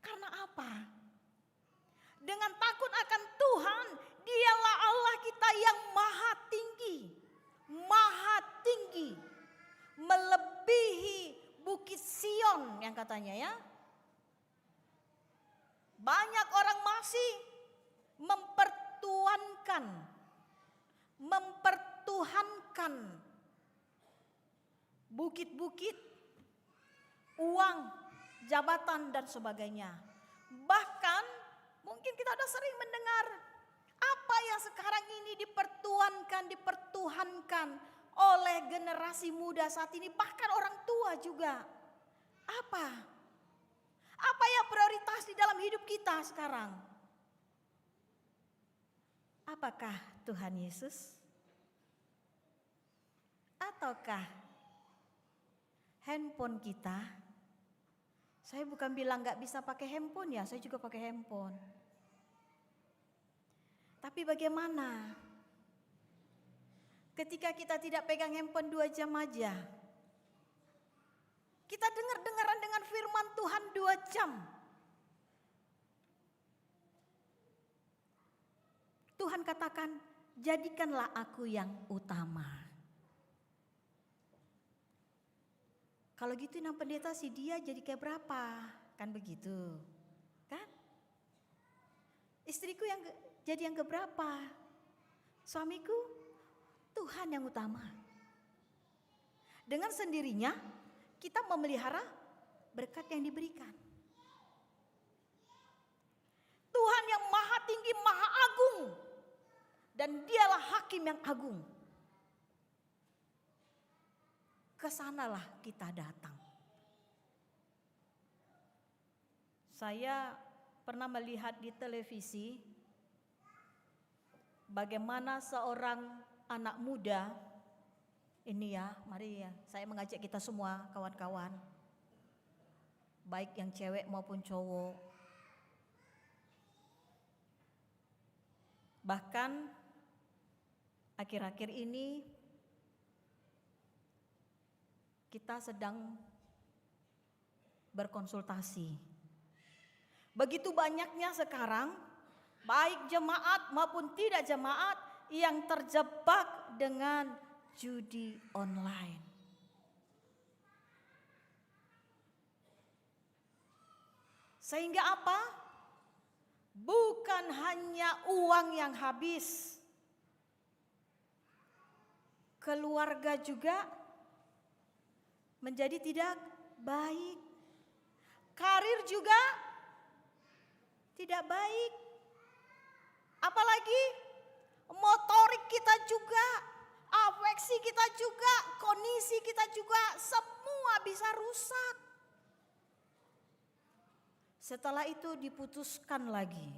Karena apa? Dengan takut akan Tuhan, Dialah Allah kita yang maha tinggi. Maha tinggi. Melebihi Bukit Sion yang katanya ya. Banyak orang masih mempertuhankan bukit-bukit, uang, jabatan dan sebagainya. Bahkan mungkin kita sudah sering mendengar apa yang sekarang ini dipertuhankan oleh generasi muda saat ini, bahkan orang tua juga. Apa? Apa yang prioritas di dalam hidup kita sekarang? Apakah Tuhan Yesus? Ataukah handphone kita? Saya bukan bilang gak bisa pakai handphone ya, saya juga pakai handphone. Tapi bagaimana ketika kita tidak pegang handphone 2 jam aja? Kita dengar-dengaran dengan firman Tuhan 2 jam. Tuhan katakan, jadikanlah aku yang utama. Kalau gitu Nang Pendeta si dia jadi kayak berapa? Kan begitu. Kan? Istriku yang jadi yang keberapa? Suamiku, Tuhan yang utama. Dengan sendirinya kita memelihara berkat yang diberikan. Tuhan yang maha tinggi, maha agung. Dan Dialah hakim yang agung. Kesanalah kita datang. Saya pernah melihat di televisi bagaimana seorang anak muda, ini ya, mari ya, saya mengajak kita semua kawan-kawan, baik yang cewek maupun cowok. Bahkan akhir-akhir ini kita sedang berkonsultasi. Begitu banyaknya sekarang, baik jemaat maupun tidak jemaat yang terjebak dengan judi online. Sehingga apa? Bukan hanya uang yang habis, keluarga juga menjadi tidak baik, karir juga tidak baik, apalagi motorik kita juga, afeksi kita juga, kondisi kita juga, semua bisa rusak. Setelah itu diputuskan lagi.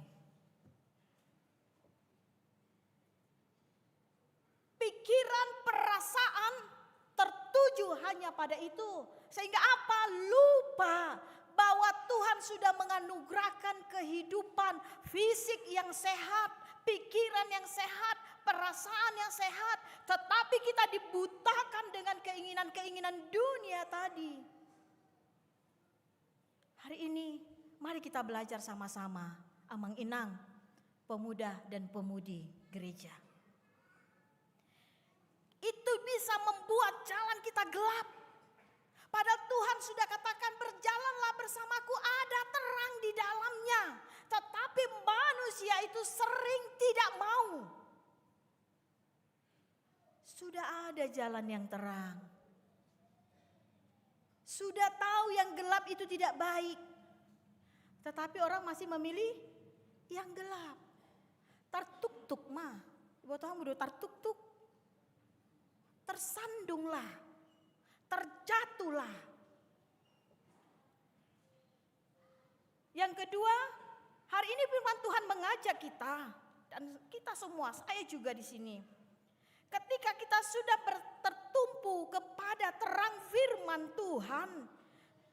Pikiran, perasaan tertuju hanya pada itu. Sehingga apa? Lupa bahwa Tuhan sudah menganugerahkan kehidupan fisik yang sehat, pikiran yang sehat, perasaan yang sehat. Tetapi kita dibutakan dengan keinginan-keinginan dunia tadi. Hari ini mari kita belajar sama-sama, Amang Inang, pemuda dan pemudi gereja. Itu bisa membuat jalan kita gelap. Padahal Tuhan sudah katakan, berjalanlah bersamaku, ada terang di dalamnya. Tetapi manusia itu sering tidak mau. Sudah ada jalan yang terang. Sudah tahu yang gelap itu tidak baik. Tetapi orang masih memilih yang gelap. Tartuk-tuk mah. Ibu tahu udah tartuk-tuk. Tersandunglah. Terjatuhlah. Yang kedua, hari ini firman Tuhan mengajak kita dan kita semua, saya juga di sini. Ketika kita sudah tertumpu kepada terang firman Tuhan,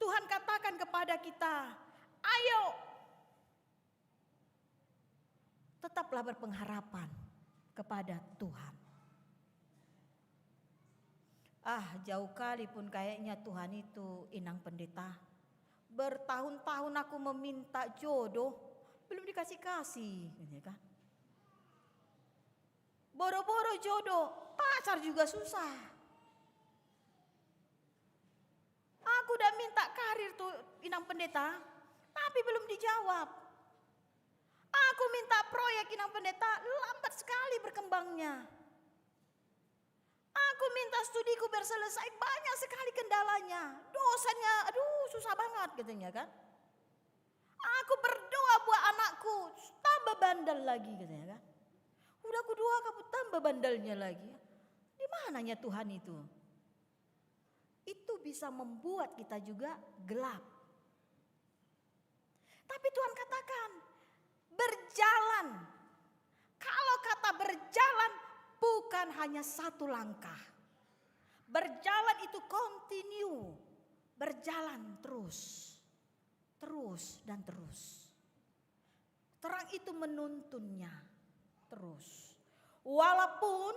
Tuhan katakan kepada kita, ayo tetaplah berpengharapan kepada Tuhan. Jauh kali pun kayaknya Tuhan itu, Inang Pendeta. Bertahun-tahun aku meminta jodoh, belum dikasih-kasih, gitu kan. Boro-boro jodoh, pacar juga susah. Aku udah minta karir tuh Inang Pendeta, tapi belum dijawab. Aku minta proyek Inang Pendeta, lambat sekali berkembangnya. Aku minta studiku biar selesai, banyak sekali kendalanya. Dosanya, susah banget katanya kan. Aku berdoa buat anakku, tambah bandel lagi katanya kan. Udah aku doa kamu tambah bandelnya lagi. Di mananya Tuhan itu? Itu bisa membuat kita juga gelap. Tapi Tuhan katakan, berjalan. Kalau kata berjalan, bukan hanya satu langkah. Berjalan itu continue. Berjalan terus. Terus dan terus. Terang itu menuntunnya terus. Walaupun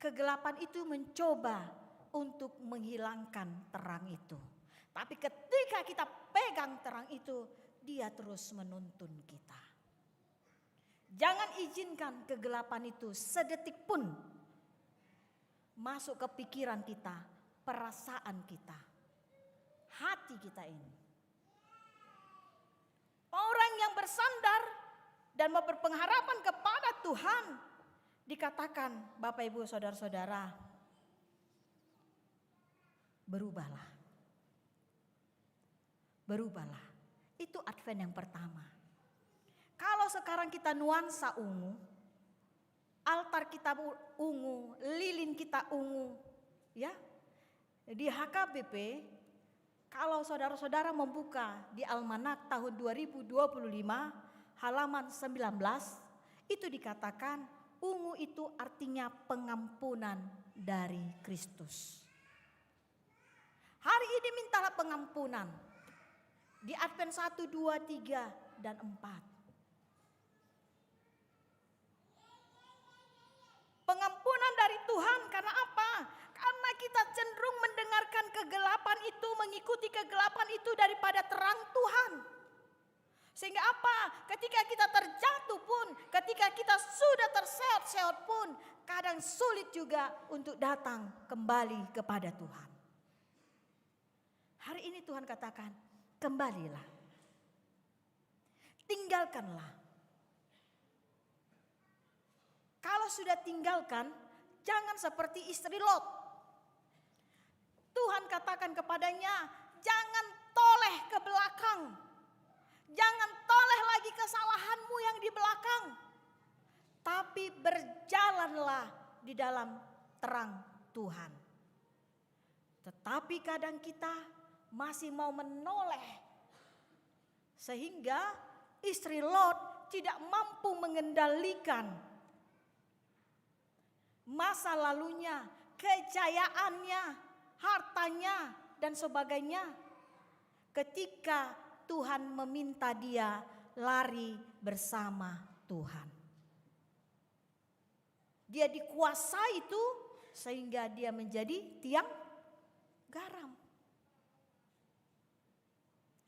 kegelapan itu mencoba untuk menghilangkan terang itu. Tapi ketika kita pegang terang itu, dia terus menuntun kita. Jangan izinkan kegelapan itu sedetik pun masuk ke pikiran kita, perasaan kita, hati kita ini. Orang yang bersandar dan berpengharapan kepada Tuhan, dikatakan Bapak Ibu Saudara-saudara, berubahlah. Berubahlah. Itu Advent yang pertama. Kalau sekarang kita nuansa ungu, altar kita ungu, lilin kita ungu, ya. Di HKBP, kalau saudara-saudara membuka di Almanak tahun 2025, halaman 19, itu dikatakan ungu itu artinya pengampunan dari Kristus. Hari ini mintalah pengampunan. Di Advent 1, 2, 3, dan 4. Pengampunan dari Tuhan karena apa? Karena kita cenderung mendengarkan kegelapan itu, mengikuti kegelapan itu daripada terang Tuhan. Sehingga apa? Ketika kita terjatuh pun, ketika kita sudah terseot-seot pun, kadang sulit juga untuk datang kembali kepada Tuhan. Hari ini Tuhan katakan, kembalilah. Tinggalkanlah. Kalau sudah tinggalkan, jangan seperti istri Lot. Tuhan katakan kepadanya, jangan toleh ke belakang. Jangan toleh lagi kesalahanmu yang di belakang. Tapi berjalanlah di dalam terang Tuhan. Tetapi kadang kita masih mau menoleh. Sehingga istri Lot tidak mampu mengendalikan masa lalunya, kejayaannya, hartanya, dan sebagainya. Ketika Tuhan meminta dia lari bersama Tuhan. Dia dikuasai itu sehingga dia menjadi tiang garam.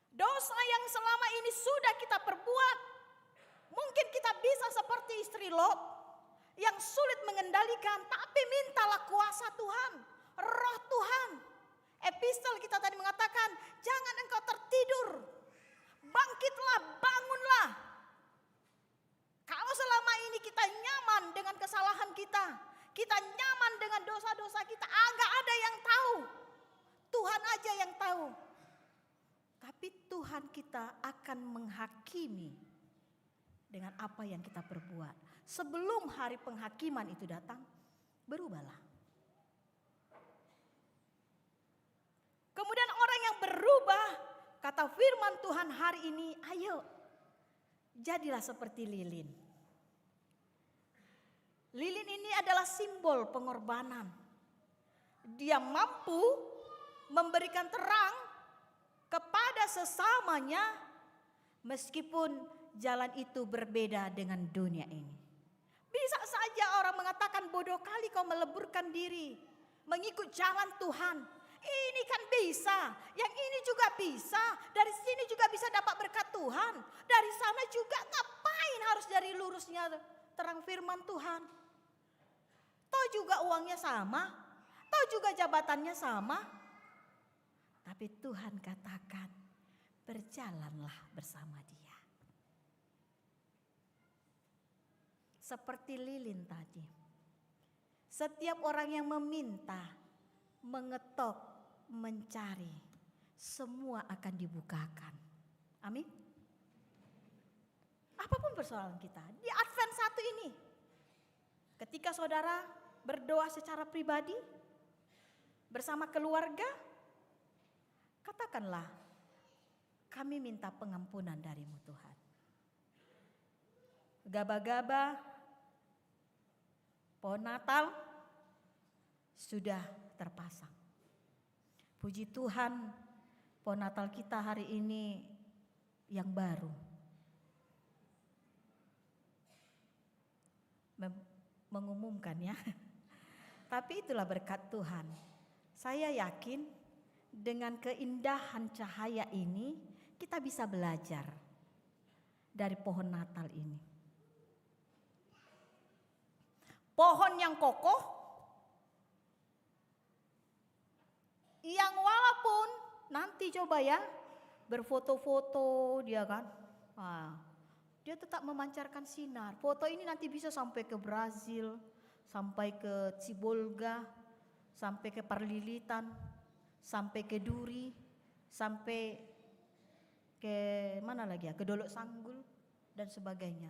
Dosa yang selama ini sudah kita perbuat, mungkin kita bisa seperti istri Lot yang sulit mengendalikan, tapi mintalah kuasa Tuhan, roh Tuhan. Epistel kita tadi mengatakan, jangan engkau tertidur, bangkitlah, bangunlah. Kalau selama ini kita nyaman dengan kesalahan kita nyaman dengan dosa-dosa kita, agak ada yang tahu, Tuhan aja yang tahu. Tapi Tuhan kita akan menghakimi dengan apa yang kita perbuat. Sebelum hari penghakiman itu datang, berubahlah. Kemudian orang yang berubah, kata firman Tuhan hari ini, ayo jadilah seperti lilin. Lilin ini adalah simbol pengorbanan. Dia mampu memberikan terang kepada sesamanya meskipun jalan itu berbeda dengan dunia ini. Bisa saja orang mengatakan bodoh kali kau meleburkan diri, mengikut jalan Tuhan. Ini kan bisa, yang ini juga bisa, dari sini juga bisa dapat berkat Tuhan. Dari sana juga ngapain harus dari lurusnya terang firman Tuhan. Toh juga uangnya sama, toh juga jabatannya sama. Tapi Tuhan katakan, berjalanlah bersama Dia. Seperti lilin tadi. Setiap orang yang meminta, mengetok, mencari, semua akan dibukakan. Amin. Apapun persoalan kita di Advent 1 ini. Ketika saudara berdoa secara pribadi bersama keluarga, katakanlah, kami minta pengampunan darimu Tuhan. Gaba-gaba pohon Natal sudah terpasang. Puji Tuhan, pohon Natal kita hari ini yang baru. Mengumumkan ya. Tapi itulah berkat Tuhan. Saya yakin dengan keindahan cahaya ini kita bisa belajar dari pohon Natal ini. Pohon yang kokoh, yang walaupun nanti coba ya berfoto-foto dia kan, dia tetap memancarkan sinar. Foto ini nanti bisa sampai ke Brazil, sampai ke Cibolga, sampai ke Parlilitan, sampai ke Duri, sampai ke mana lagi ya, ke Dolok Sanggul dan sebagainya.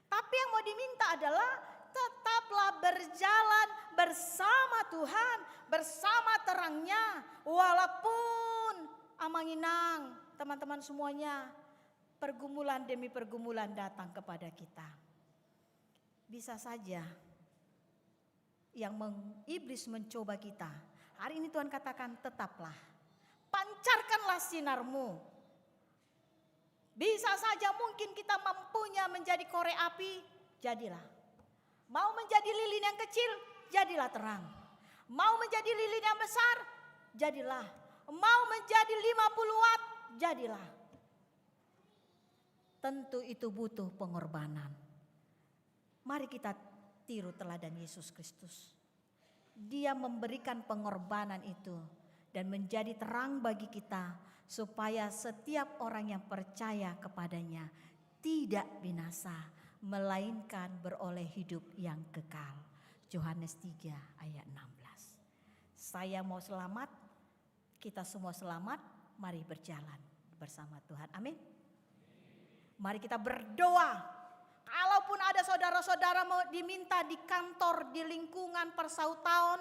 Tapi yang mau diminta adalah tetaplah berjalan bersama Tuhan, bersama terangnya, walaupun amanginang teman-teman semuanya, pergumulan demi pergumulan datang kepada kita. Bisa saja yang iblis mencoba kita. Hari ini Tuhan katakan tetaplah, pancarkanlah sinarmu. Bisa saja mungkin kita mampunya menjadi korek api, jadilah. Mau menjadi lilin yang kecil, jadilah terang. Mau menjadi lilin yang besar, jadilah. Mau menjadi 50 watt, jadilah. Tentu itu butuh pengorbanan. Mari kita tiru teladan Yesus Kristus. Dia memberikan pengorbanan itu dan menjadi terang bagi kita supaya setiap orang yang percaya kepadanya tidak binasa, melainkan beroleh hidup yang kekal. Yohanes 3 ayat 16. Saya mau selamat, kita semua selamat, mari berjalan bersama Tuhan. Amin. Mari kita berdoa. Kalaupun ada saudara-saudara mau diminta di kantor, di lingkungan persautaan,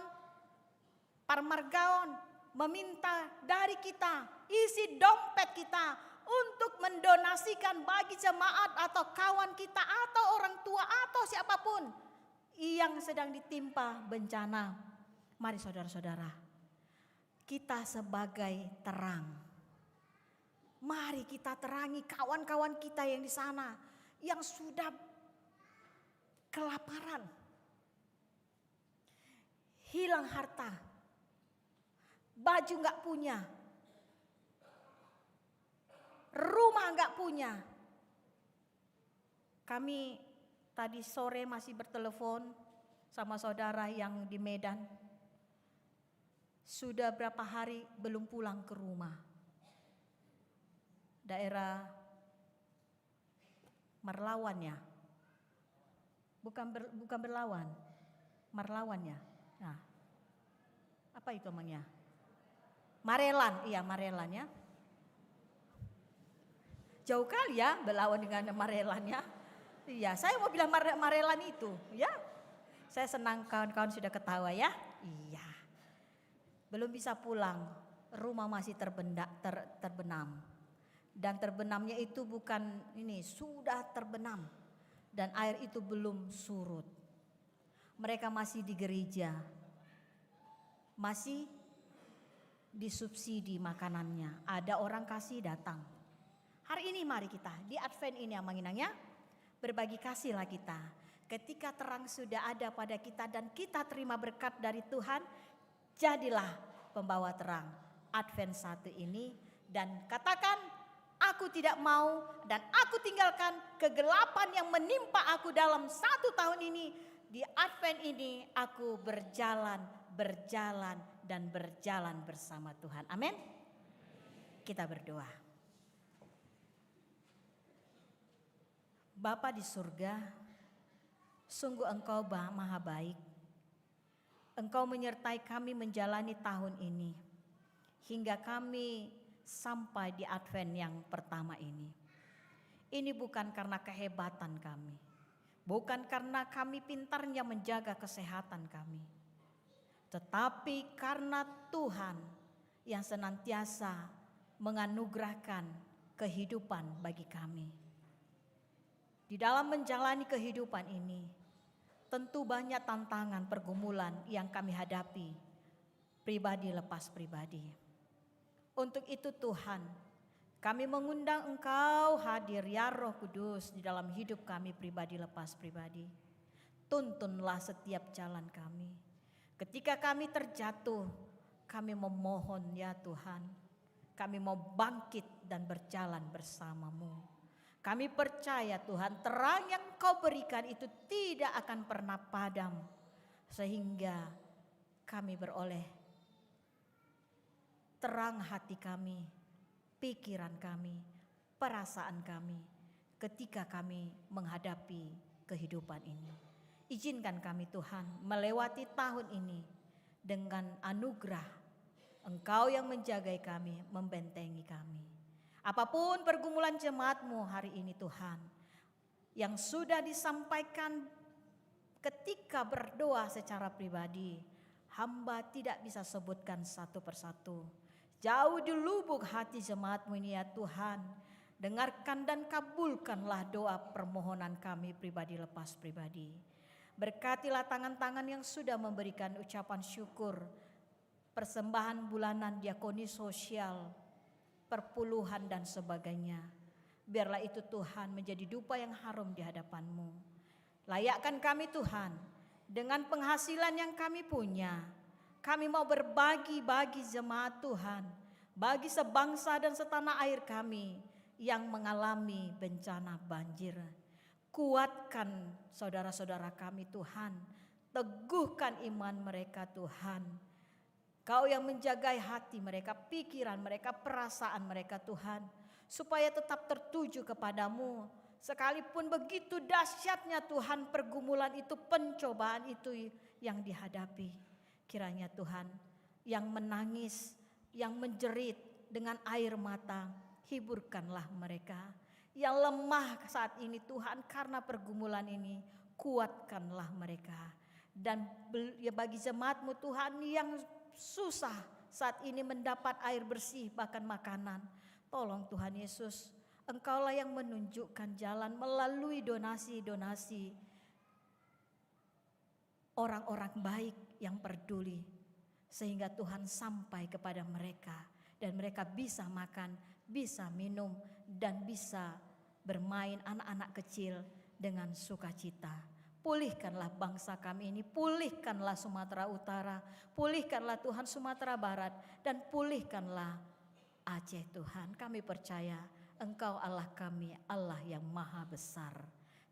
Parmargaon, meminta dari kita, isi dompet kita untuk mendonasikan bagi jemaat atau kawan kita atau orang tua atau siapapun yang sedang ditimpa bencana. Mari saudara-saudara, kita sebagai terang. Mari kita terangi kawan-kawan kita yang di sana yang sudah kelaparan, hilang harta, baju gak punya, rumah gak punya. Kami tadi sore masih bertelepon sama saudara yang di Medan. Sudah berapa hari belum pulang ke rumah. Daerah Merlawan ya. Bukan Berlawan. Merlawan ya. Nah, apa itu namanya? Marelan, iya Marelan ya. Jauh kali ya berlawan dengan Marelan ya. Iya, saya mau bilang Marelan itu ya. Saya senang kawan-kawan sudah ketawa ya. Iya. Belum bisa pulang, rumah masih terbenam. Dan terbenamnya itu bukan ini, sudah terbenam. Dan air itu belum surut. Mereka masih di gereja. Masih disubsidi makanannya. Ada orang kasih datang. Hari ini mari kita di Advent ini amanginangnya berbagi kasihlah kita. Ketika terang sudah ada pada kita dan kita terima berkat dari Tuhan, jadilah pembawa terang Advent 1 ini dan katakan, aku tidak mau dan aku tinggalkan kegelapan yang menimpa aku dalam 1 tahun ini. Di Advent ini aku berjalan dan berjalan bersama Tuhan. Amin. Kita berdoa. Bapa di surga, sungguh Engkau maha baik. Engkau menyertai kami menjalani tahun ini. Hingga kami sampai di Advent yang pertama ini. Ini bukan karena kehebatan kami. Bukan karena kami pintarnya menjaga kesehatan kami. Tetapi karena Tuhan yang senantiasa menganugerahkan kehidupan bagi kami. Di dalam menjalani kehidupan ini, tentu banyak tantangan pergumulan yang kami hadapi, pribadi lepas pribadi. Untuk itu Tuhan, kami mengundang Engkau hadir ya Roh Kudus di dalam hidup kami pribadi lepas pribadi. Tuntunlah setiap jalan kami. Ketika kami terjatuh, kami memohon ya Tuhan. Kami mau bangkit dan berjalan bersama-Mu. Kami percaya Tuhan, terang yang Kau berikan itu tidak akan pernah padam. Sehingga kami beroleh terang hati kami, pikiran kami, perasaan kami ketika kami menghadapi kehidupan ini. Izinkan kami Tuhan melewati tahun ini dengan anugerah Engkau yang menjagai kami, membentengi kami. Apapun pergumulan jemaat-Mu hari ini Tuhan, yang sudah disampaikan ketika berdoa secara pribadi, hamba tidak bisa sebutkan satu persatu. Jauh di lubuk hati jemaat-Mu ini ya Tuhan. Dengarkan dan kabulkanlah doa permohonan kami pribadi lepas pribadi. Berkatilah tangan-tangan yang sudah memberikan ucapan syukur. Persembahan bulanan diakoni sosial, perpuluhan dan sebagainya. Biarlah itu Tuhan menjadi dupa yang harum di hadapan-Mu. Layakkan kami Tuhan dengan penghasilan yang kami punya. Kami mau berbagi bagi jemaat Tuhan, bagi sebangsa dan setanah air kami yang mengalami bencana banjir. Kuatkan saudara-saudara kami Tuhan, teguhkan iman mereka Tuhan. Kau yang menjagai hati mereka, pikiran mereka, perasaan mereka Tuhan, supaya tetap tertuju kepadamu. Sekalipun begitu dahsyatnya Tuhan pergumulan itu, pencobaan itu yang dihadapi. Kiranya Tuhan yang menangis, yang menjerit dengan air mata, hiburkanlah mereka. Yang lemah saat ini Tuhan karena pergumulan ini, kuatkanlah mereka. Dan bagi jemaat-Mu Tuhan yang susah saat ini mendapat air bersih bahkan makanan, tolong Tuhan Yesus, Engkaulah yang menunjukkan jalan melalui donasi-donasi orang-orang baik yang peduli, sehingga Tuhan sampai kepada mereka dan mereka bisa makan, bisa minum dan bisa bermain anak-anak kecil dengan sukacita. Pulihkanlah bangsa kami ini, pulihkanlah Sumatera Utara, pulihkanlah Tuhan Sumatera Barat, dan pulihkanlah Aceh Tuhan. Kami percaya Engkau Allah kami, Allah yang maha besar.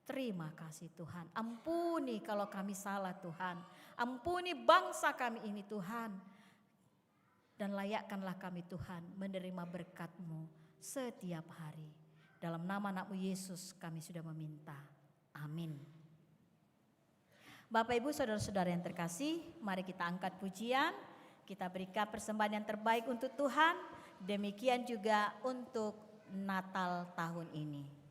Terima kasih Tuhan, ampuni kalau kami salah Tuhan, ampuni bangsa kami ini Tuhan. Dan layakkanlah kami Tuhan menerima berkat-Mu setiap hari. Dalam nama anak-Mu Yesus kami sudah meminta, amin. Bapak Ibu saudara-saudara yang terkasih, mari kita angkat pujian, kita berikan persembahan yang terbaik untuk Tuhan, demikian juga untuk Natal tahun ini.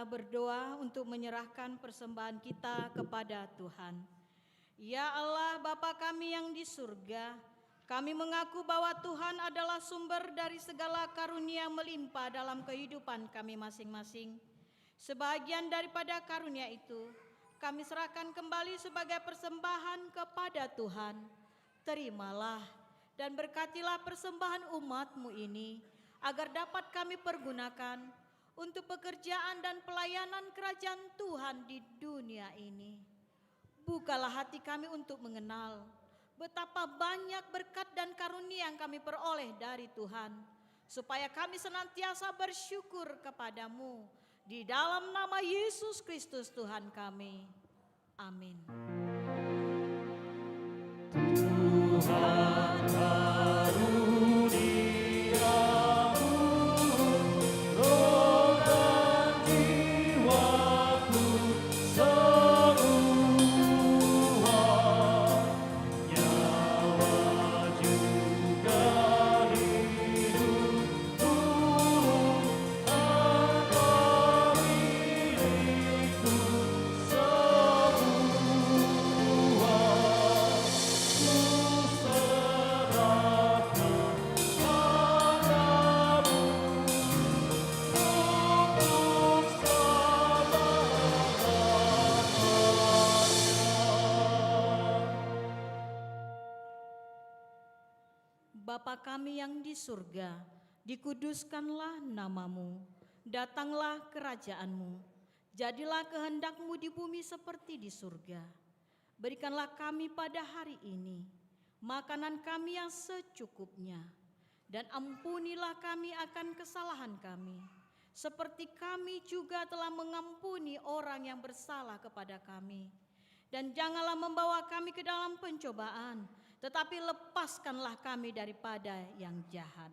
kita berdoa untuk menyerahkan persembahan kita kepada Tuhan. Ya Allah, Bapa kami yang di surga, kami mengaku bahwa Tuhan adalah sumber dari segala karunia yang melimpah dalam kehidupan kami masing-masing. Sebagian daripada karunia itu, kami serahkan kembali sebagai persembahan kepada Tuhan. Terimalah dan berkatilah persembahan umat-Mu ini, agar dapat kami pergunakan untuk pekerjaan dan pelayanan kerajaan Tuhan di dunia ini. Bukalah hati kami untuk mengenal betapa banyak berkat dan karunia yang kami peroleh dari Tuhan, supaya kami senantiasa bersyukur kepadamu. Di dalam nama Yesus Kristus Tuhan kami. Amin. Tuhan karuniamu, roh dan jiwaku semua, nyawa juga hidupku, engkau milikku semua. Bapa kami yang di surga, dikuduskanlah namamu, datanglah kerajaan-Mu, jadilah kehendak-Mu di bumi seperti di surga. Berikanlah kami pada hari ini makanan kami yang secukupnya, dan ampunilah kami akan kesalahan kami, seperti kami juga telah mengampuni orang yang bersalah kepada kami. Dan janganlah membawa kami ke dalam pencobaan, tetapi lepaskanlah kami daripada yang jahat.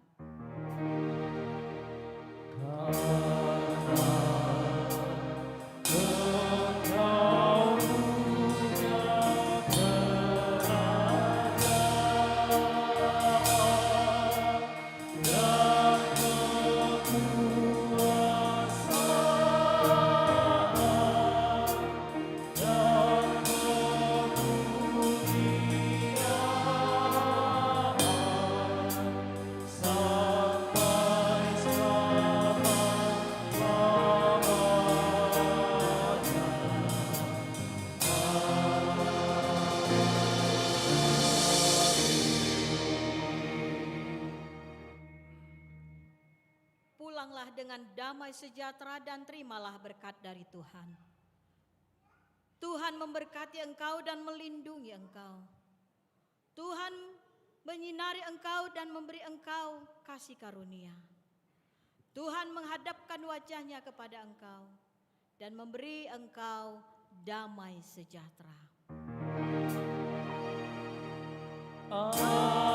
Pulanglah dengan damai sejahtera dan terimalah berkat dari Tuhan. Tuhan memberkati engkau dan melindungi engkau. Tuhan menyinari engkau dan memberi engkau kasih karunia. Tuhan menghadapkan wajahnya kepada engkau dan memberi engkau damai sejahtera. Amin.